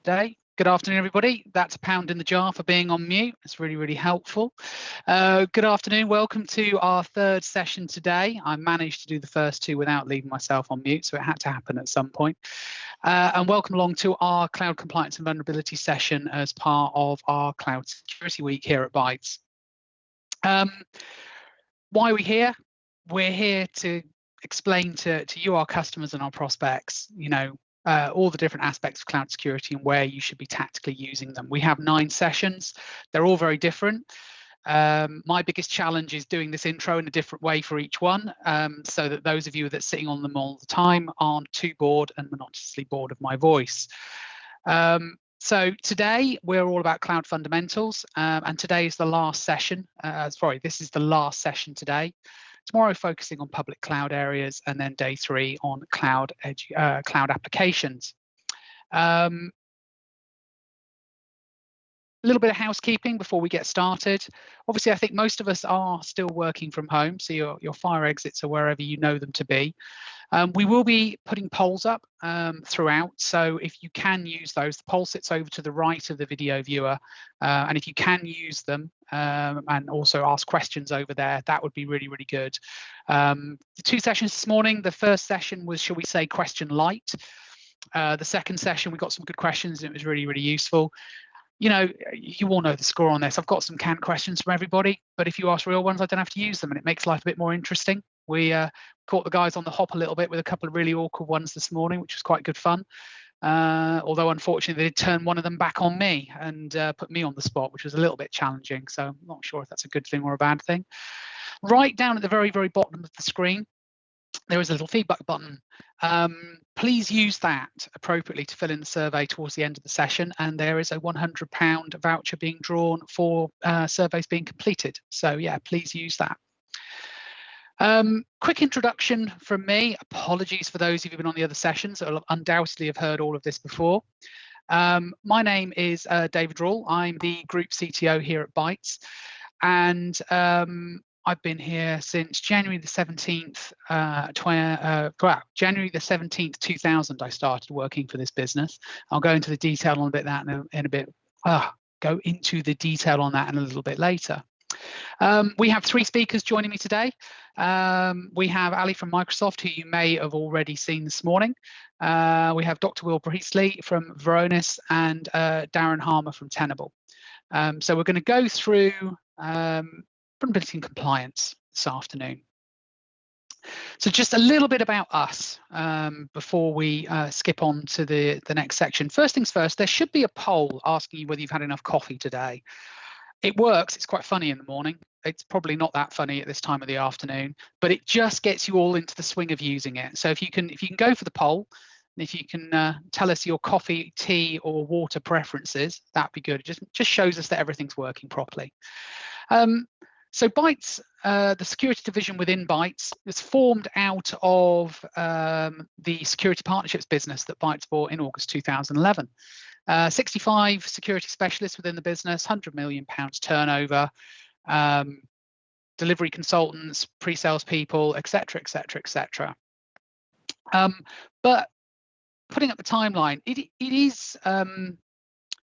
Day. Good afternoon, everybody. That's a pound in the jar for being on mute. It's really, really helpful. Good afternoon. Welcome to our third session today. I managed to do the first two without leaving myself on mute, so it had to happen at some point. And welcome along to our Cloud Compliance and Vulnerability session as part of our Cloud Security Week here at Bytes. Why are we here? We're here to explain to you, our customers and our prospects, all the different aspects of cloud security and where you should be tactically using them. We have 9 sessions. They're all very different. My biggest challenge is doing this intro in a different way for each one, so that those of you that are sitting on them all the time aren't too bored and monotonously bored of my voice. So today we're all about cloud fundamentals, and today is the last session. This is the last session today. Tomorrow focusing on public cloud areas, and then day 3 on cloud applications. A little bit of housekeeping before we get started. Obviously, I think most of us are still working from home, so your fire exits are wherever you know them to be. We will be putting polls up throughout, so if you can use those, the poll sits over to the right of the video viewer, and if you can use them and also ask questions over there, that would be really, really good. The 2 sessions this morning, the first session was, shall we say, question light. The second session, we got some good questions and it was really, really useful. You all know the score on this. I've got some canned questions from everybody, but if you ask real ones, I don't have to use them, and it makes life a bit more interesting. We caught the guys on the hop a little bit with a couple of really awkward ones this morning, which was quite good fun. Although unfortunately they did turn one of them back on me and put me on the spot, which was a little bit challenging. So I'm not sure if that's a good thing or a bad thing. Right down at the very, very bottom of the screen, there is a little feedback button. Please use that appropriately to fill in the survey towards the end of the session, and there is a £100 voucher being drawn for surveys being completed. So yeah, please use that. Quick introduction from me. Apologies for those of you who've been on the other sessions that will undoubtedly have heard all of this before. My name is David Rawle. I'm the Group CTO here at Bytes, and I've been here since January the 17th, January the 17th, 2000. I started working for this business. I'll go into the detail on a bit that in a bit. Go into the detail on that in a little bit later. We have 3 speakers joining me today. We have Ali from Microsoft, who you may have already seen this morning. We have Dr. Will Priestley from Varonis and Darren Harmer from Tenable. So we're going to go through vulnerability and compliance this afternoon. So just a little bit about us before we skip on to the next section. First things first, there should be a poll asking you whether you've had enough coffee today. It works. It's quite funny in the morning. It's probably not that funny at this time of the afternoon, but it just gets you all into the swing of using it. So if you can go for the poll, and if you can tell us your coffee, tea, or water preferences, that'd be good. It just shows us that everything's working properly. So Bytes, the security division within Bytes, is formed out of the security partnerships business that Bytes bought in August 2011. 65 security specialists within the business, £100 million turnover, delivery consultants, pre-sales people, etc., etc., etc. But putting up the timeline, it is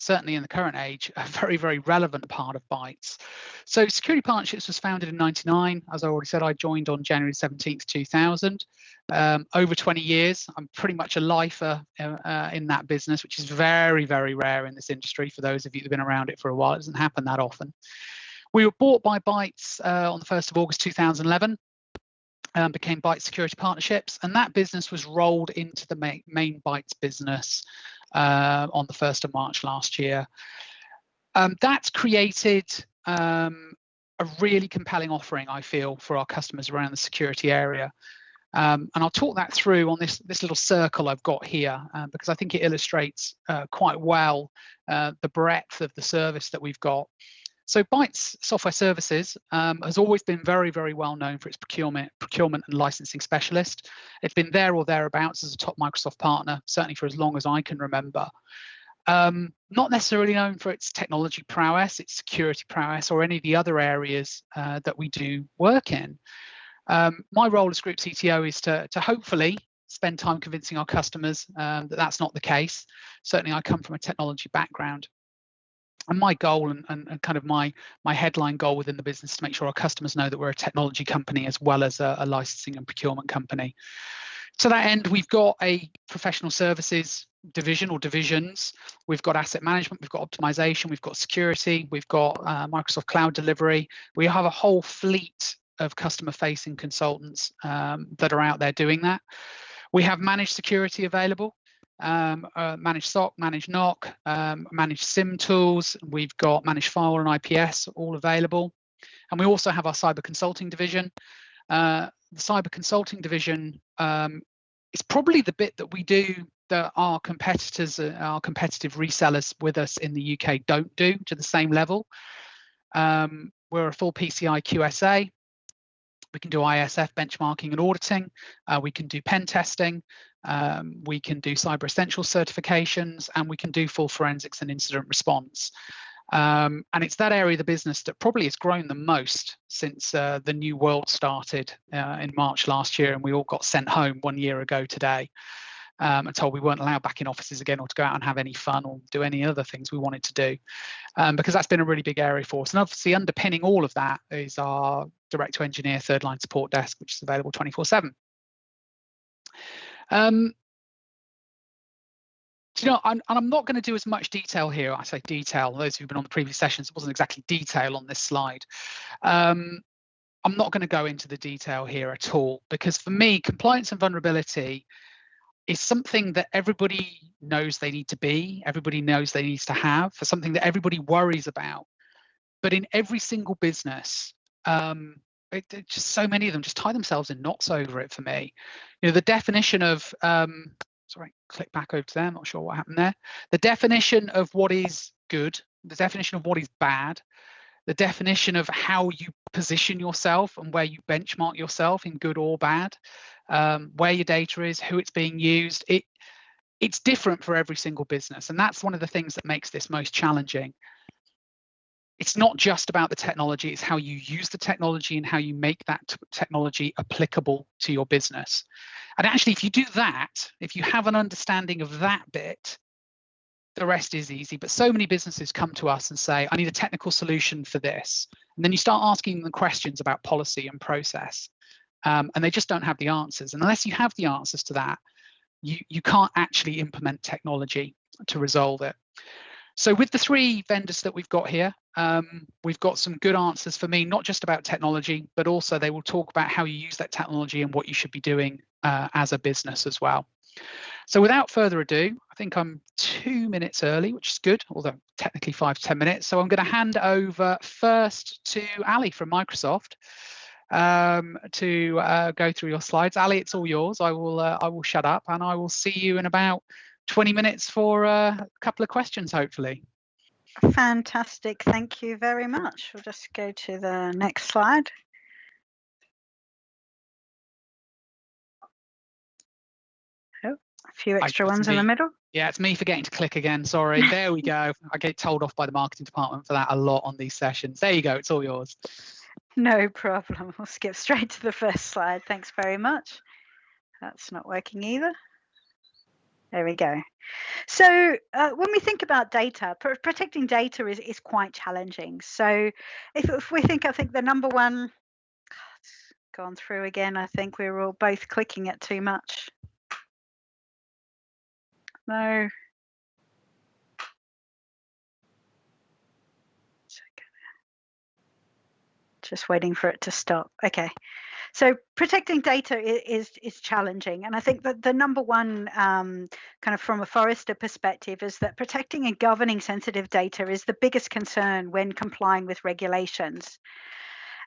certainly in the current age, a very, very relevant part of Bytes. So Security Partnerships was founded in '99. As I already said, I joined on January 17th, 2000. Over 20 years, I'm pretty much a lifer in that business, which is very, very rare in this industry. For those of you who've been around it for a while, it doesn't happen that often. We were bought by Bytes on the 1st of August 2011. Became Bytes Security Partnerships, and that business was rolled into the main Bytes business on the 1st of March last year. That's created a really compelling offering, I feel, for our customers around the security area. And I'll talk that through on this little circle I've got here, because I think it illustrates quite well the breadth of the service that we've got. So Bytes Software Services has always been very, very well known for its procurement and licensing specialist. It's been there or thereabouts as a top Microsoft partner, certainly for as long as I can remember. Not necessarily known for its technology prowess, its security prowess, or any of the other areas that we do work in. My role as Group CTO is to hopefully spend time convincing our customers that that's not the case. Certainly, I come from a technology background. And my goal and kind of my headline goal within the business is to make sure our customers know that we're a technology company as well as a licensing and procurement company. To that end, we've got a professional services division or divisions. We've got asset management, we've got optimization, we've got security, we've got Microsoft Cloud Delivery. We have a whole fleet of customer-facing consultants that are out there doing that. We have managed security available. Managed SOC, managed NOC, managed SIM tools. We've got managed firewall and IPS all available. And we also have our cyber consulting division. The cyber consulting division is probably the bit that we do that our competitors, our competitive resellers with us in the UK don't do to the same level. We're a full PCI QSA. We can do ISF benchmarking and auditing. We can do pen testing. We can do cyber essentials certifications, and we can do full forensics and incident response. And it's that area of the business that probably has grown the most since the new world started in March last year, and we all got sent home 1 year ago today and told we weren't allowed back in offices again or to go out and have any fun or do any other things we wanted to do, because that's been a really big area for us. And obviously underpinning all of that is our direct to engineer third line support desk, which is available 24/7. You know, I'm not going to do as much detail here. I say detail. Those who've been on the previous sessions, it wasn't exactly detail on this slide. I'm not going to go into the detail here at all, because for me, compliance and vulnerability is something that everybody knows they need to be, everybody knows they need to have, for something that everybody worries about. But in every single business, just so many of them just tie themselves in knots over it for me. You know, the definition of sorry, click back over to there, I'm not sure what happened there. The definition of what is good, the definition of what is bad, the definition of how you position yourself and where you benchmark yourself in good or bad, where your data is, who it's being used. It's different for every single business. And that's one of the things that makes this most challenging. It's not just about the technology, it's how you use the technology and how you make that technology applicable to your business. And actually, if you do that, if you have an understanding of that bit, the rest is easy. But so many businesses come to us and say, I need a technical solution for this. And then you start asking them questions about policy and process, and they just don't have the answers. And unless you have the answers to that, you can't actually implement technology to resolve it. So with the three vendors that we've got here, we've got some good answers for me, not just about technology, but also they will talk about how you use that technology and what you should be doing as a business as well. So without further ado, I think I'm 2 minutes early, which is good, although technically 5 to 10 minutes. So I'm going to hand over first to Ali from Microsoft to go through your slides. Ali, it's all yours. I will shut up and I will see you in about 20 minutes for a couple of questions, hopefully. Fantastic. Thank you very much. We'll just go to the next slide. Oh, a few extra ones in the middle. Yeah, it's me forgetting to click again. Sorry. There we go. I get told off by the marketing department for that a lot on these sessions. There you go. It's all yours. No problem. We'll skip straight to the first slide. Thanks very much. That's not working either. There we go. So when we think about data, protecting data is quite challenging. So if we think, I think the number one, it's gone through again. I think we were all both clicking it too much. No. Just waiting for it to stop. Okay. So protecting data is challenging. And I think that the number one kind of from a Forrester perspective is that protecting and governing sensitive data is the biggest concern when complying with regulations.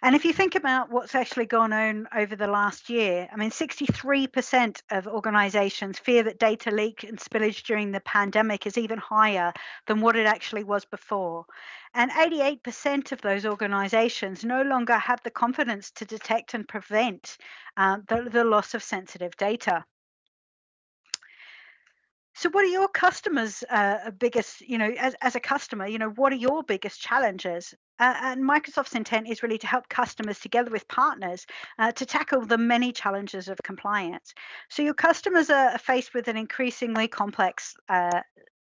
And if you think about what's actually gone on over the last year, I mean, 63% of organizations fear that data leak and spillage during the pandemic is even higher than what it actually was before. And 88% of those organizations no longer have the confidence to detect and prevent the loss of sensitive data. So what are your customers' biggest, as a customer, what are your biggest challenges? And Microsoft's intent is really to help customers together with partners to tackle the many challenges of compliance. So your customers are faced with an increasingly complex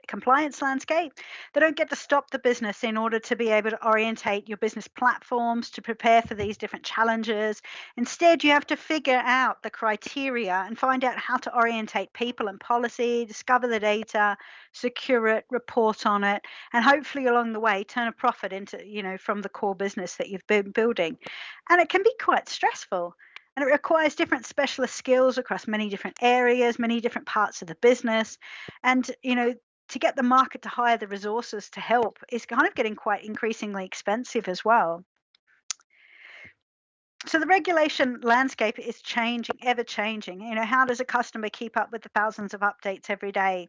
compliance landscape. They don't get to stop the business in order to be able to orientate your business platforms to prepare for these different challenges. Instead, you have to figure out the criteria and find out how to orientate people and policy, discover the data, secure it, report on it, and hopefully along the way turn a profit into, from the core business that you've been building. And it can be quite stressful. And it requires different specialist skills across many different areas, many different parts of the business. And, to get the market to hire the resources to help is kind of getting quite increasingly expensive as well. So the regulation landscape is changing, ever changing. How does a customer keep up with the thousands of updates every day?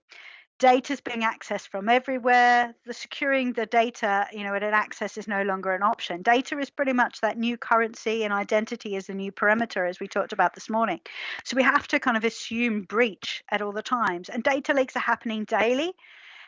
Data's being accessed from everywhere. The securing the data, at an access is no longer an option. Data is pretty much that new currency, and identity is the new perimeter, as we talked about this morning. So we have to kind of assume breach at all the times. And data leaks are happening daily.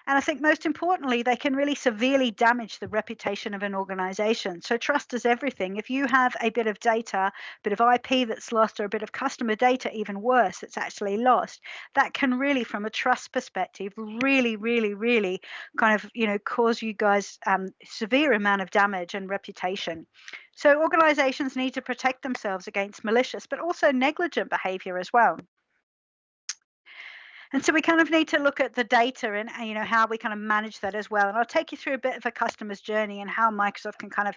And I think most importantly, they can really severely damage the reputation of an organization. So trust is everything. If you have a bit of data, a bit of IP that's lost, or a bit of customer data, even worse, that's actually lost, that can really, from a trust perspective, really, really, really kind of, cause you guys severe amount of damage and reputation. So organizations need to protect themselves against malicious, but also negligent behavior as well. And so we kind of need to look at the data and, how we kind of manage that as well. And I'll take you through a bit of a customer's journey and how Microsoft can kind of,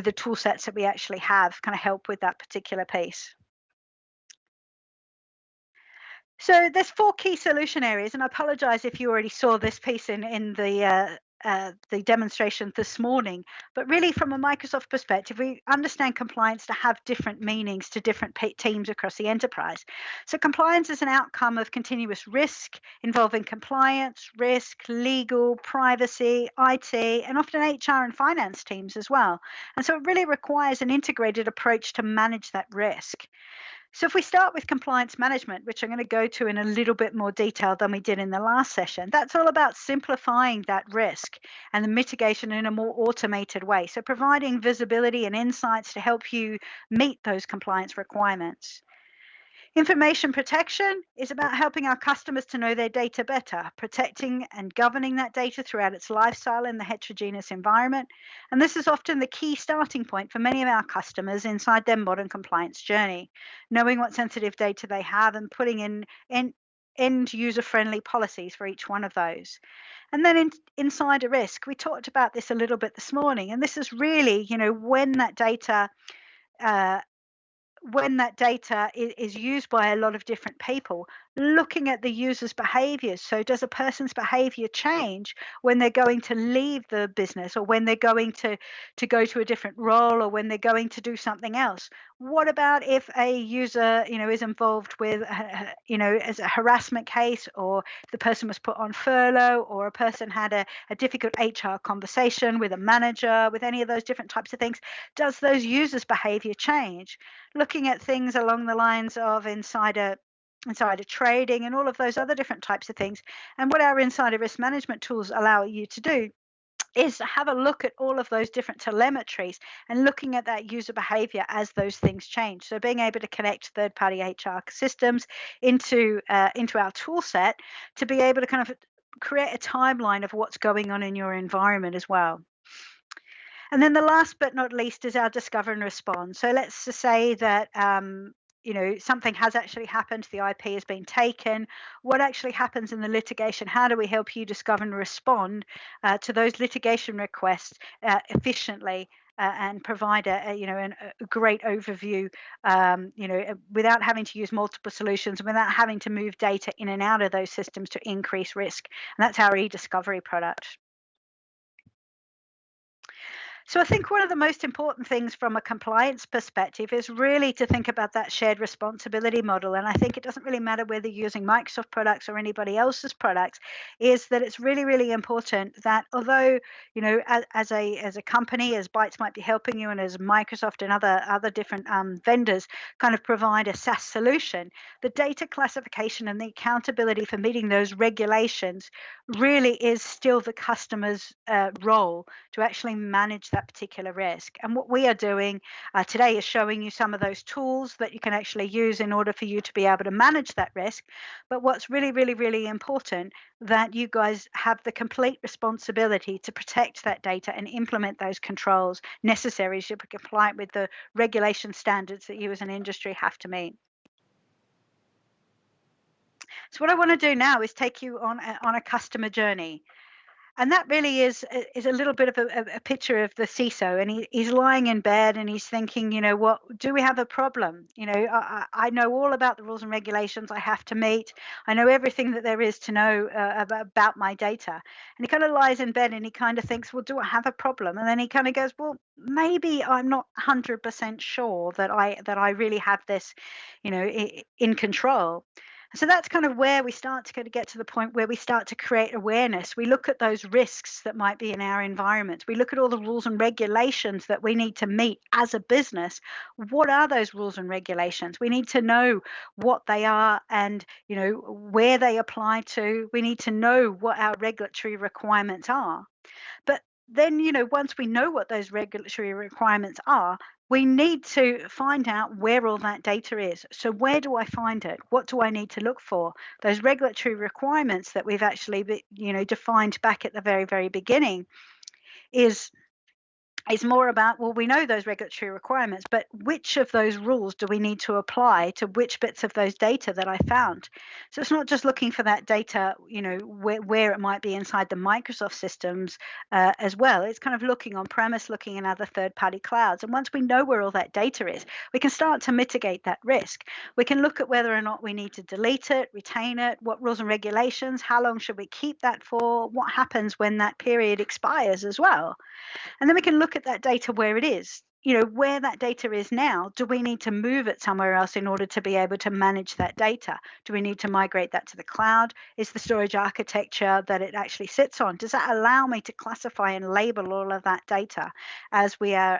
the tool sets that we actually have kind of help with that particular piece. So there's 4 key solution areas, and I apologize if you already saw this piece in the demonstration this morning. But really, from a Microsoft perspective, we understand compliance to have different meanings to different teams across the enterprise. So compliance is an outcome of continuous risk involving compliance, risk, legal, privacy, IT, and often HR and finance teams as well. And so it really requires an integrated approach to manage that risk. So if we start with compliance management, which I'm going to go to in a little bit more detail than we did in the last session, that's all about simplifying that risk and the mitigation in a more automated way. So providing visibility and insights to help you meet those compliance requirements. Information protection is about helping our customers to know their data better, protecting and governing that data throughout its lifestyle in the heterogeneous environment. And this is often the key starting point for many of our customers inside their modern compliance journey, knowing what sensitive data they have and putting in end user-friendly policies for each one of those. And then inside a risk, we talked about this a little bit this morning, and this is really, when that data is used by a lot of different people, looking at the user's behaviors. So does a person's behavior change when they're going to leave the business, or when they're going to go to a different role, or when they're going to do something else? What about if a user, is involved with, as a harassment case, or the person was put on furlough, or a person had a difficult HR conversation with a manager, with any of those different types of things? Does those users' behavior change? Looking at things along the lines of insider trading and all of those other different types of things. And what our insider risk management tools allow you to do is to have a look at all of those different telemetries and looking at that user behavior as those things change. So being able to connect third-party HR systems into our tool set to be able to kind of create a timeline of what's going on in your environment as well. And then the last but not least is our discover and respond. So let's just say that something has actually happened, the IP has been taken. What actually happens in the litigation? How do we help you discover and respond to those litigation requests efficiently and provide a great overview, without having to use multiple solutions, without having to move data in and out of those systems to increase risk? And that's our e-discovery product. So I think one of the most important things from a compliance perspective is really to think about that shared responsibility model. And I think it doesn't really matter whether you're using Microsoft products or anybody else's products, is that it's really, really important that although, as a company, as Bytes might be helping you, and as Microsoft and other different vendors kind of provide a SaaS solution, the data classification and the accountability for meeting those regulations really is still the customer's role to actually manage that that particular risk. And what we are doing today is showing you some of those tools that you can actually use in order for you to be able to manage that risk. But what's really, really, really important, that you guys have the complete responsibility to protect that data and implement those controls necessary to be compliant with the regulation standards that you as an industry have to meet. So what I want to do now is take you on a customer journey. And that really is a little bit of a picture of the CISO, and he's lying in bed and he's thinking, what, do we have a problem? I know all about the rules and regulations I have to meet. I know everything that there is to know about my data. And he kind of lies in bed and he kind of thinks, well, do I have a problem? And then he kind of goes, well, maybe I'm not 100% sure that I really have this, in control. So that's kind of where we start to get to the point where we start to create awareness. We look at those risks that might be in our environment. We look at all the rules and regulations that we need to meet as a business. What are those rules and regulations? We need to know what they are and, where they apply to. We need to know what our regulatory requirements are. But then, once we know what those regulatory requirements are, we need to find out where all that data is. So where do I find it? What do I need to look for? Those regulatory requirements that we've actually, defined back at the very, very beginning is more about, well, we know those regulatory requirements, but which of those rules do we need to apply to which bits of those data that I found? So it's not just looking for that data, where it might be inside the Microsoft systems as well. It's kind of looking on premise, looking in other third-party clouds. And once we know where all that data is, we can start to mitigate that risk. We can look at whether or not we need to delete it, retain it, what rules and regulations, how long should we keep that for, what happens when that period expires as well. And then we can look at that data where it is, where that data is now. Do we need to move it somewhere else in order to be able to manage that data? Do we need to migrate that to the cloud? Is the storage architecture that it actually sits on, does that allow me to classify and label all of that data as we are,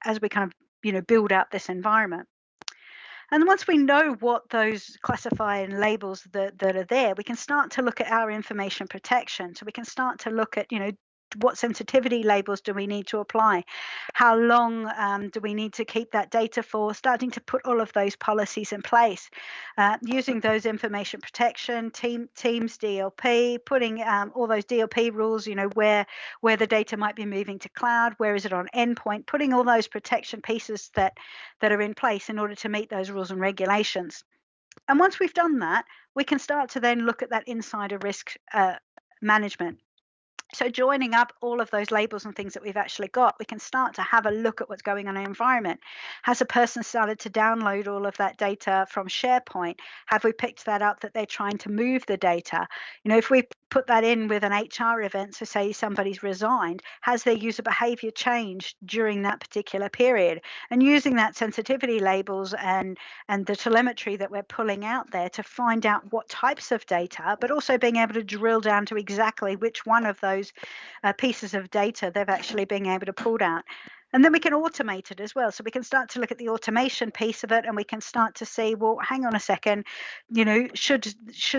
as we kind of, build out this environment? And once we know what those classify and labels that are there, we can start to look at our information protection. So we can start to look at, what sensitivity labels do we need to apply? How long do we need to keep that data for? Starting to put all of those policies in place, using those information protection, Teams DLP, putting all those DLP rules, where the data might be moving to cloud, where is it on endpoint, putting all those protection pieces that are in place in order to meet those rules and regulations. And once we've done that, we can start to then look at that insider risk management. So joining up all of those labels and things that we've actually got, we can start to have a look at what's going on in our environment. Has a person started to download all of that data from SharePoint? Have we picked that up that they're trying to move the data? If we put that in with an HR event, so say somebody's resigned, has their user behavior changed during that particular period? And using that sensitivity labels and the telemetry that we're pulling out there to find out what types of data, but also being able to drill down to exactly which one of those pieces of data they've actually been able to pull out. And then we can automate it as well. So we can start to look at the automation piece of it, and we can start to see, well, hang on a second, should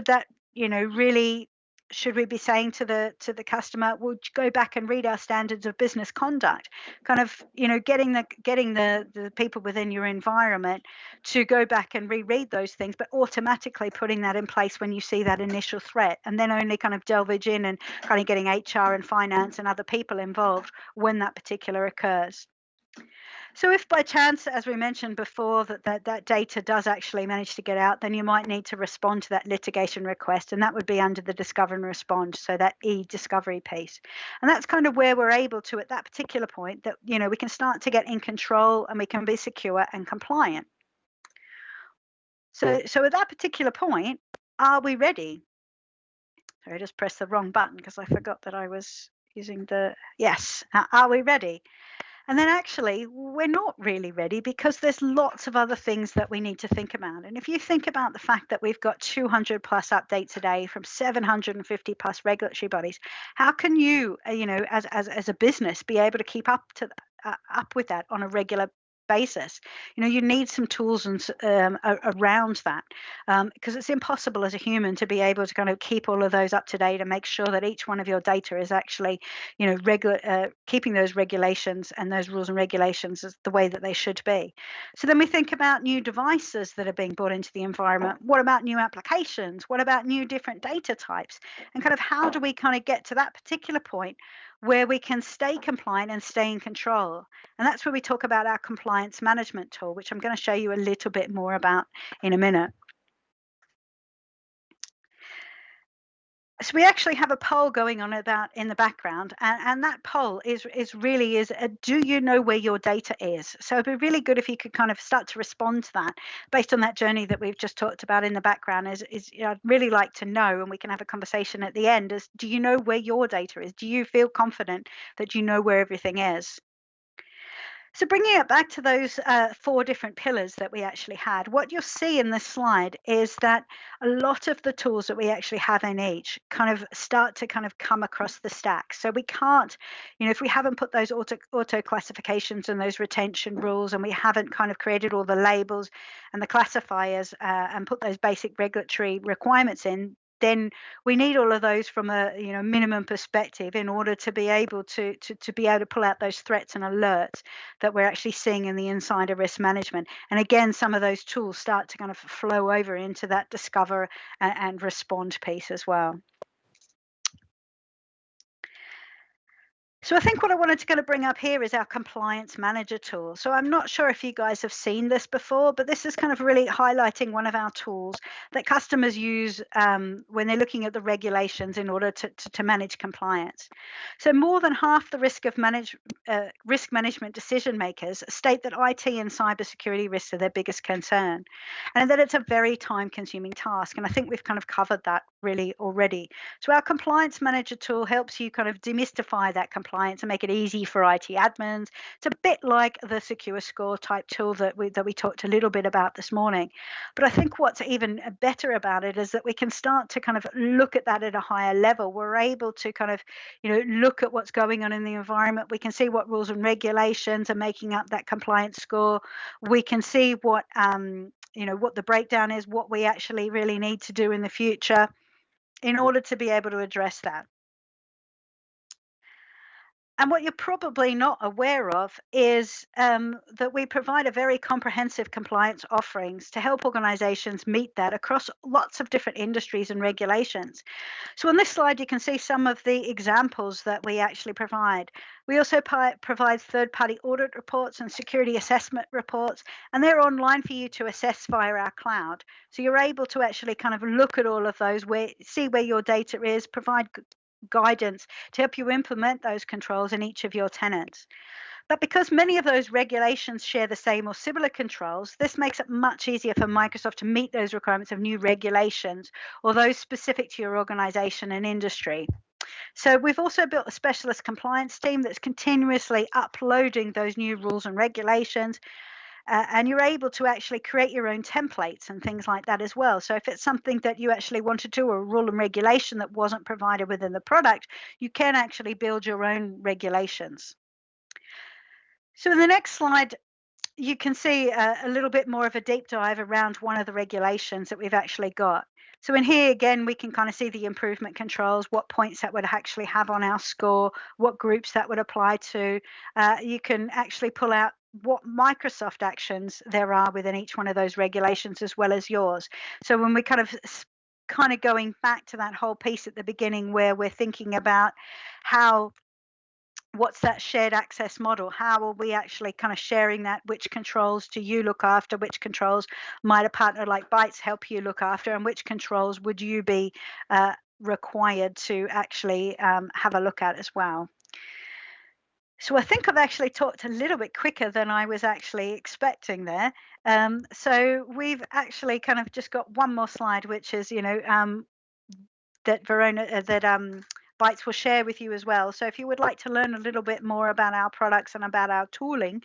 that, really, should we be saying to the customer, well, go back and read our standards of business conduct, kind of, getting the people within your environment to go back and reread those things, but automatically putting that in place when you see that initial threat, and then only kind of delving in and kind of getting HR and finance and other people involved when that particular occurs. So if by chance, as we mentioned before, that data does actually manage to get out, then you might need to respond to that litigation request, and that would be under the discover and respond, so that e-discovery piece. And that's kind of where we're able to, at that particular point, that we can start to get in control and we can be secure and compliant. So at that particular point, are we ready? Sorry, I just pressed the wrong button because I forgot that I was using the yes. Are we ready? And then actually, we're not really ready because there's lots of other things that we need to think about. And if you think about the fact that we've got 200 plus updates a day from 750 plus regulatory bodies, how can you, as a business, be able to keep up with that on a regular basis. You need some tools and around that, because it's impossible as a human to be able to kind of keep all of those up to date and make sure that each one of your data is actually, keeping those regulations and those rules and regulations as the way that they should be. So then we think about new devices that are being brought into the environment. What about new applications? What about new different data types? And kind of how do we kind of get to that particular point where we can stay compliant and stay in control? And that's where we talk about our compliance management tool, which I'm going to show you a little bit more about in a minute. So we actually have a poll going on about in the background, and that poll is really do you know where your data is? So it'd be really good if you could kind of start to respond to that based on that journey that we've just talked about in the background. I'd really like to know, and we can have a conversation at the end, is do you know where your data is? Do you feel confident that you know where everything is? So bringing it back to those 4 different pillars that we actually had, what you'll see in this slide is that a lot of the tools that we actually have in each kind of start to kind of come across the stack. So we can't, if we haven't put those auto classifications and those retention rules, and we haven't kind of created all the labels and the classifiers and put those basic regulatory requirements in, then we need all of those from a minimum perspective in order to be able to be able to pull out those threats and alerts that we're actually seeing in the insider risk management. And again, some of those tools start to kind of flow over into that discover and respond piece as well. So I think what I wanted to kind of bring up here is our compliance manager tool. So I'm not sure if you guys have seen this before, but this is kind of really highlighting one of our tools that customers use when they're looking at the regulations in order to manage compliance. So more than half the risk management decision makers state that IT and cybersecurity risks are their biggest concern, and that it's a very time-consuming task. And I think we've kind of covered that really already. So our compliance manager tool helps you kind of demystify that compliance and make it easy for IT admins. It's a bit like the Secure Score type tool that we talked a little bit about this morning. But I think what's even better about it is that we can start to kind of look at that at a higher level. We're able to kind of, look at what's going on in the environment. We can see what rules and regulations are making up that compliance score. We can see what what the breakdown is, what we actually really need to do in the future in order to be able to address that. And what you're probably not aware of is that we provide a very comprehensive compliance offerings to help organizations meet that across lots of different industries and regulations. So on this slide, you can see some of the examples that we actually provide. We also provide third-party audit reports and security assessment reports, and they're online for you to assess via our cloud. So you're able to actually kind of look at all of those, see where your data is, provide guidance to help you implement those controls in each of your tenants. But because many of those regulations share the same or similar controls, this makes it much easier for Microsoft to meet those requirements of new regulations or those specific to your organization and industry. So we've also built a specialist compliance team that's continuously uploading those new rules and regulations. And you're able to actually create your own templates and things like that as well. So if it's something that you actually want to do, a rule and regulation that wasn't provided within the product, you can actually build your own regulations. So in the next slide, you can see a little bit more of a deep dive around one of the regulations that we've actually got. So in here, again, we can kind of see the improvement controls, what points that would actually have on our score, what groups that would apply to. You can actually pull out what Microsoft actions there are within each one of those regulations as well as yours. So when we kind of going back to that whole piece at the beginning where we're thinking about what's that shared access model? How are we actually kind of sharing that? Which controls do you look after? Which controls might a partner like Bytes help you look after? And which controls would you be required to actually have a look at as well? So I think I've actually talked a little bit quicker than I was actually expecting there. So we've actually kind of just got one more slide, which is, that Bytes will share with you as well. So if you would like to learn a little bit more about our products and about our tooling,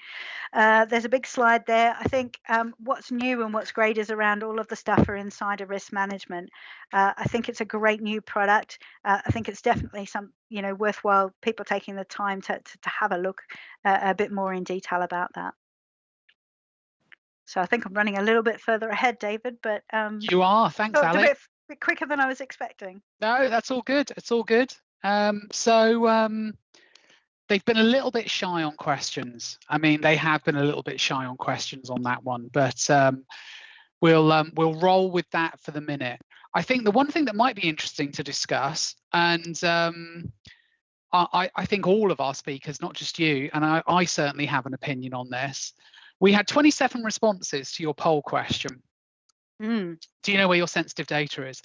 there's a big slide there. I think what's new and what's great is around all of the stuff for insider risk management. I think it's a great new product. I think it's definitely some, worthwhile people taking the time to have a look a bit more in detail about that. So I think I'm running a little bit further ahead, David, but You are. Thanks, talked a Alex. bit quicker than I was expecting. No, that's all good. It's all good. They've been a little bit shy on questions. I mean, they have been a little bit shy on questions on that one, but we'll roll with that for the minute. I think the one thing that might be interesting to discuss, and I think all of our speakers, not just you, and I certainly have an opinion on this. We had 27 responses to your poll question. Do you know where your sensitive data is?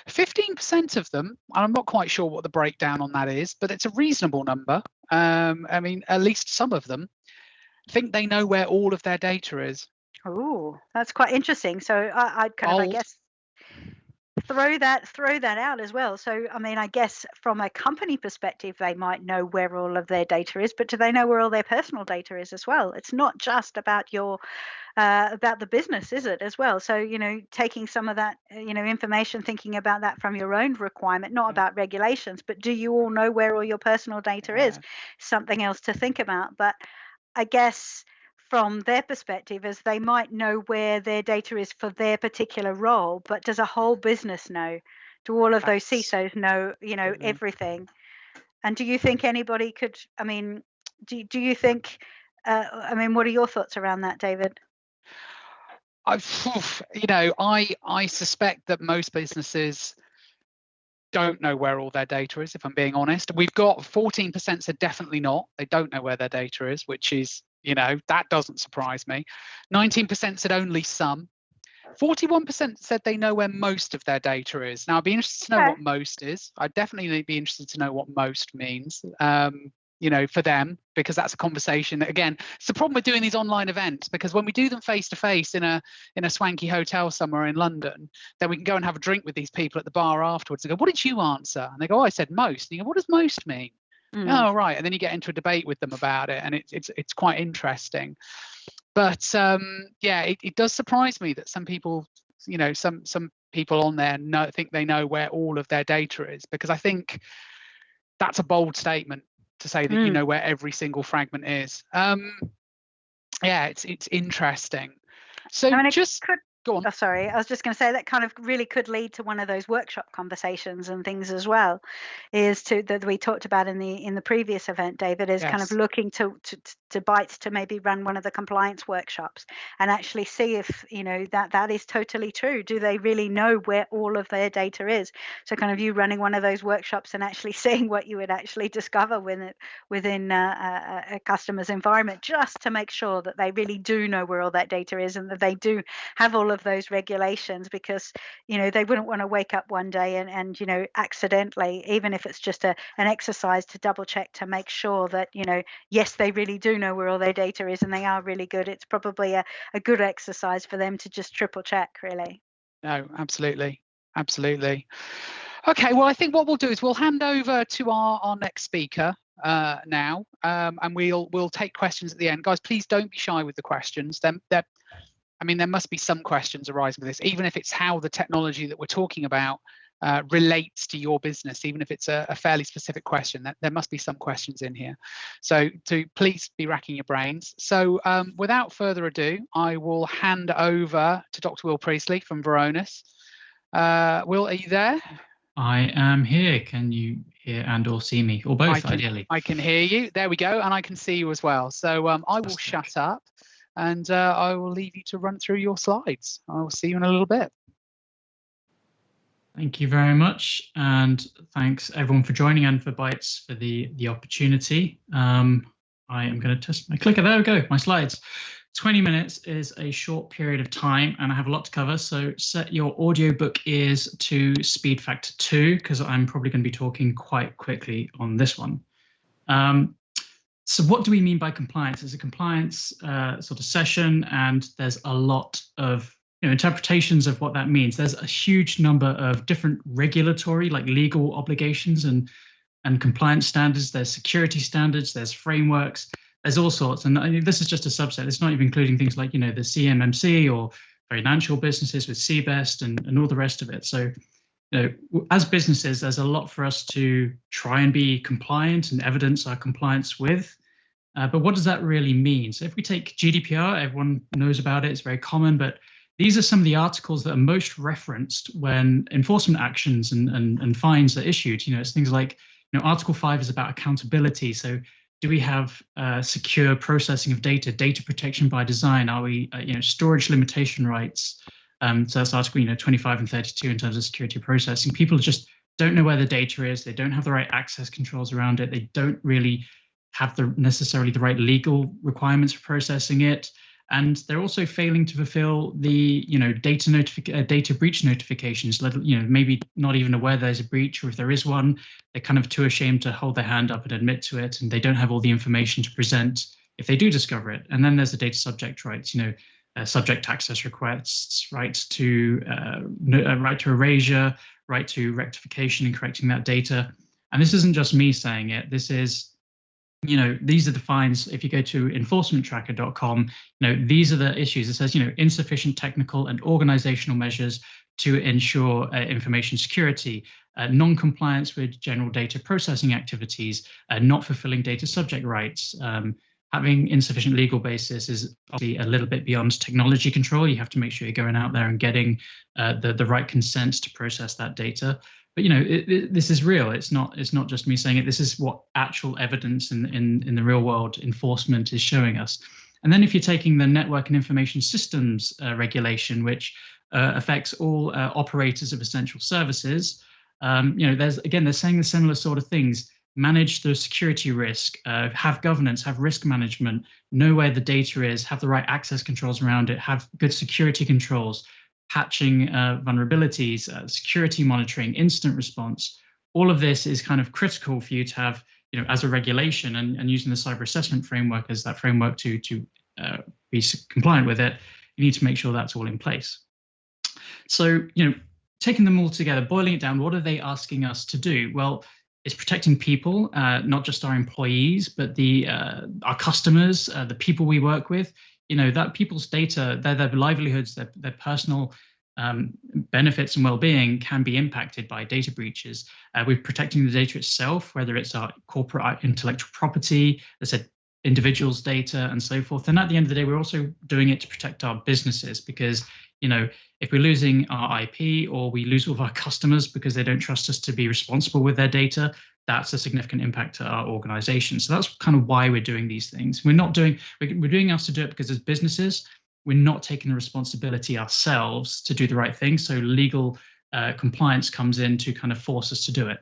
15% of them, and I'm not quite sure what the breakdown on that is, but it's a reasonable number. I mean, at least some of them think they know where all of their data is. Oh, that's quite interesting. So I'd kind of, I guess, throw that out as well. So I mean, I guess from a company perspective, they might know where all of their data is, but do they know where all their personal data is as well? It's not just about your about the business, is it, as well? So, you know, taking some of that, you know, information, thinking about that from your own requirement, not about regulations, but do you all know where all your personal data is? Something else to think about. But I guess from their perspective, as they might know where their data is for their particular role, but does a whole business know? Do all of those CISOs know, you know, everything? And do you think anybody could, I mean, do you think, I mean, what are your thoughts around that, David? I suspect that most businesses don't know where all their data is, if I'm being honest. We've got 14% said definitely not. They don't know where their data is, which is, you know, that doesn't surprise me. 19% said only some. 41% said they know where most of their data is. Now, I'd be interested to know what most is. I'd definitely be interested to know what most means. You know, for them, because that's a conversation that, again, it's the problem with doing these online events, because when we do them face to face in a swanky hotel somewhere in London, then we can go and have a drink with these people at the bar afterwards and go, what did you answer? And they go, oh, I said most. And you go, what does most mean? Oh, right. And then you get into a debate with them about it, and it's quite interesting. But yeah, it does surprise me that some people, you know, some people on there think they know where all of their data is, because I think that's a bold statement to say that you know where every single fragment is. Yeah, it's interesting. So I mean, go on. Oh, sorry, I was just going to say that kind of really could lead to one of those workshop conversations and things as well, is that we talked about in the previous event, David, is kind of looking to Bytes to maybe run one of the compliance workshops and actually see if, you know, that is totally true. Do they really know where all of their data is? So kind of you running one of those workshops and actually seeing what you would actually discover within a customer's environment, just to make sure that they really do know where all that data is and that they do have all of those regulations, because, you know, they wouldn't want to wake up one day and you know, accidentally, even if it's just an exercise to double check to make sure that, you know, yes, they really do know where all their data is and they are really good. It's probably a good exercise for them to just triple check, really. No, absolutely. Okay, well, I think what we'll do is we'll hand over to our next speaker now, and we'll take questions at the end. Guys, please don't be shy with the questions. I mean, there must be some questions arising with this, even if it's how the technology that we're talking about relates to your business, even if it's a fairly specific question. There must be some questions in here. So please be racking your brains. So without further ado, I will hand over to Dr. Will Priestley from Varonis. Will, are you there? I am here. Can you hear and or see me, or both, ideally? I can hear you. There we go. And I can see you as well. So I will shut up. And I will leave you to run through your slides. I will see you in a little bit. Thank you very much. And thanks everyone for joining and for Bytes for the opportunity. I am going to test my clicker. There we go, my slides. 20 minutes is a short period of time and I have a lot to cover. So set your audiobook ears to speed factor 2, because I'm probably going to be talking quite quickly on this one. So what do we mean by compliance? It's a compliance sort of session, and there's a lot of interpretations of what that means. There's a huge number of different regulatory, like legal obligations and compliance standards. There's security standards, there's frameworks, there's all sorts. And this is just a subset. It's not even including things like, the CMMC or financial businesses with CBEST and all the rest of it. So as businesses, there's a lot for us to try and be compliant and evidence our compliance with. But what does that really mean? So if we take GDPR, everyone knows about it, it's very common, but these are some of the articles that are most referenced when enforcement actions and fines are issued. It's things like, Article 5 is about accountability. So do we have secure processing of data, data protection by design? Are we, storage limitation rights? So that's Article 25 and 32 in terms of security processing. People just don't know where the data is. They don't have the right access controls around it. They don't really have necessarily the right legal requirements for processing it. And they're also failing to fulfill the, data breach notifications, maybe not even aware there's a breach, or if there is one, they're kind of too ashamed to hold their hand up and admit to it, and they don't have all the information to present if they do discover it. And then there's the data subject rights, subject access requests, right to erasure, right to rectification and correcting that data. And this isn't just me saying it. This is, these are the fines. If you go to enforcementtracker.com, these are the issues. It says, insufficient technical and organizational measures to ensure information security, non-compliance with general data processing activities, not fulfilling data subject rights. Having insufficient legal basis is obviously a little bit beyond technology control. You have to make sure you're going out there and getting the right consent to process that data. But this is real. It's not just me saying it. This is what actual evidence in the real world enforcement is showing us. And then if you're taking the Network and Information Systems regulation, which affects all operators of essential services, they're saying the similar sort of things. Manage the security risk, have governance, have risk management, know where the data is, have the right access controls around it, have good security controls, patching vulnerabilities, security monitoring, incident response. All of this is kind of critical for you to have, as a regulation, and using the cyber assessment framework as that framework to be compliant with it. You need to make sure that's all in place. So, taking them all together, boiling it down, what are they asking us to do? Well, it's protecting people, not just our employees, but our customers, the people we work with. That people's data, their livelihoods, their personal benefits and well-being can be impacted by data breaches. We're protecting the data itself, whether it's our corporate intellectual property, as I said, individuals' data, and so forth. And at the end of the day, we're also doing it to protect our businesses, because if we're losing our IP or we lose all of our customers because they don't trust us to be responsible with their data, that's a significant impact to our organization. So that's kind of why we're doing these things. We're doing us to do it because as businesses, we're not taking the responsibility ourselves to do the right thing. So legal compliance comes in to kind of force us to do it.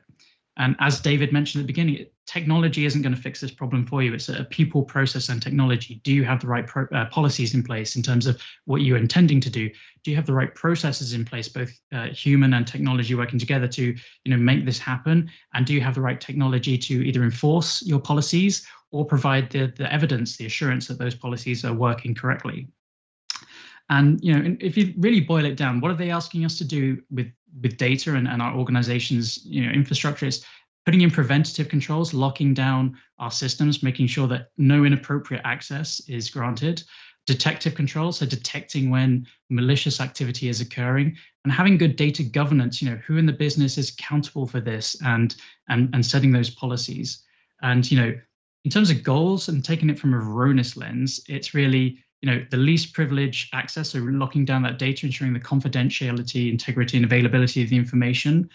And as David mentioned at the beginning, technology isn't going to fix this problem for you. It's a people, process, and technology. Do you have the right policies in place in terms of what you're intending to do? Do you have the right processes in place, both human and technology working together to make this happen? And do you have the right technology to either enforce your policies or provide the evidence, the assurance that those policies are working correctly? And if you really boil it down, what are they asking us to do with data and our organization's infrastructure? Is putting in preventative controls, locking down our systems, making sure that no inappropriate access is granted. Detective controls, so detecting when malicious activity is occurring, and having good data governance. Who in the business is accountable for this, and setting those policies. And in terms of goals and taking it from a Varonis lens, it's really the least privileged access, so locking down that data, ensuring the confidentiality, integrity, and availability of the information,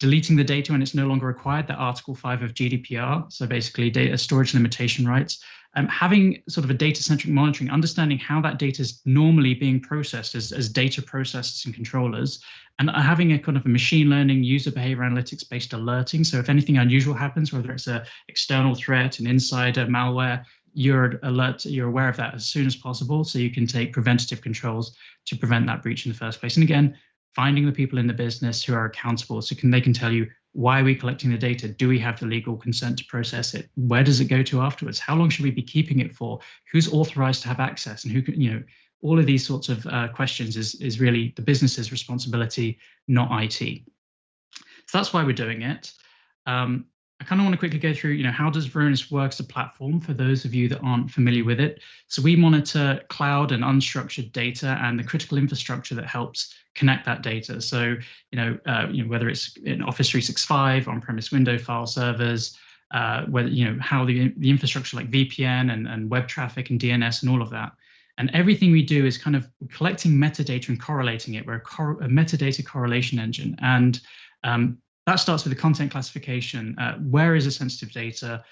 deleting the data when it's no longer required, that Article 5 of GDPR, so basically data storage limitation rights, having sort of a data-centric monitoring, understanding how that data is normally being processed as data processors and controllers, and having a kind of a machine learning, user behavior analytics-based alerting. So if anything unusual happens, whether it's an external threat, an insider, malware, you're aware of that as soon as possible, so you can take preventative controls to prevent that breach in the first place. And again, finding the people in the business who are accountable, so they can tell you, why are we collecting the data? Do we have the legal consent to process it? Where does it go to afterwards? How long should we be keeping it for? Who's authorized to have access? And who can, all of these sorts of questions is really the business's responsibility, not IT. So that's why we're doing it. I kind of want to quickly go through, how does Varonis work as a platform for those of you that aren't familiar with it. So we monitor cloud and unstructured data and the critical infrastructure that helps connect that data. So, whether it's in Office 365, on-premise Windows file servers, whether, how the infrastructure like VPN and web traffic and DNS and all of that. And everything we do is kind of collecting metadata and correlating it. We're a metadata correlation engine. And that starts with the content classification. Where is the sensitive data?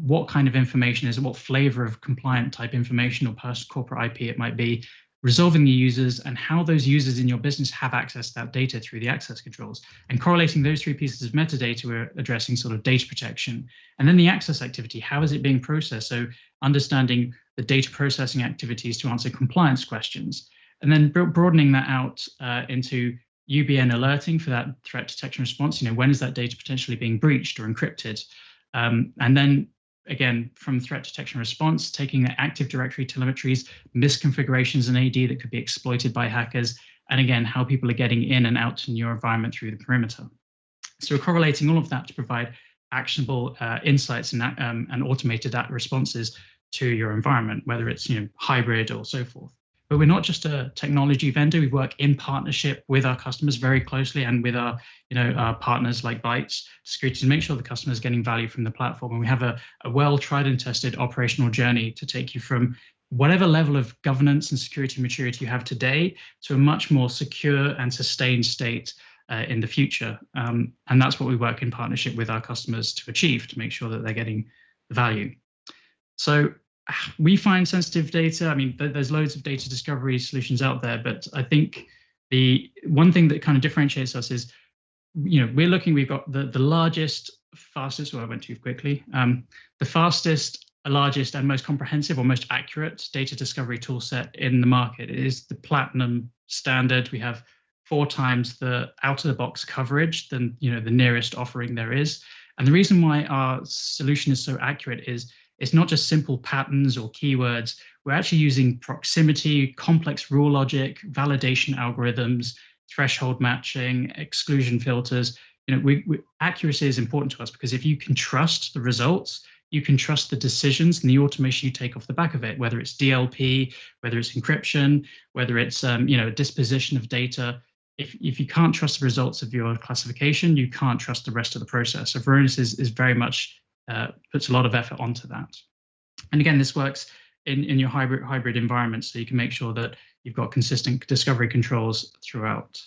What kind of information is it? What flavor of compliant type information or corporate IP it might be? Resolving the users and how those users in your business have access to that data through the access controls. And correlating those three pieces of metadata, we're addressing sort of data protection. And then the access activity, how is it being processed? So understanding the data processing activities to answer compliance questions. And then broadening that out into UBN alerting for that threat detection response. When is that data potentially being breached or encrypted? And then again, from threat detection response, taking the Active Directory telemetries, misconfigurations in AD that could be exploited by hackers, and again, how people are getting in and out in your environment through the perimeter. So we're correlating all of that to provide actionable insights and automated responses to your environment, whether it's hybrid or so forth. But we're not just a technology vendor. We work in partnership with our customers very closely and with our partners like Bytes Security to make sure the customer is getting value from the platform. And we have a well tried and tested operational journey to take you from whatever level of governance and security maturity you have today to a much more secure and sustained state in the future. And that's what we work in partnership with our customers to achieve, to make sure that they're getting the value. So we find sensitive data. I mean, there's loads of data discovery solutions out there, but I think the one thing that kind of differentiates us is, we've got the largest, fastest, I went too quickly, the fastest, largest and most comprehensive or most accurate data discovery tool set in the market. It is the Platinum standard. We have 4 times the out-of-the-box coverage than the nearest offering there is. And the reason why our solution is so accurate is it's not just simple patterns or keywords. We're actually using proximity, complex rule logic, validation algorithms, threshold matching, exclusion filters. Accuracy is important to us because if you can trust the results, you can trust the decisions and the automation you take off the back of it, whether it's DLP, whether it's encryption, whether it's disposition of data. If you can't trust the results of your classification, you can't trust the rest of the process. So Varonis is very much puts a lot of effort onto that. And again, this works in your hybrid environment, so you can make sure that you've got consistent discovery controls throughout.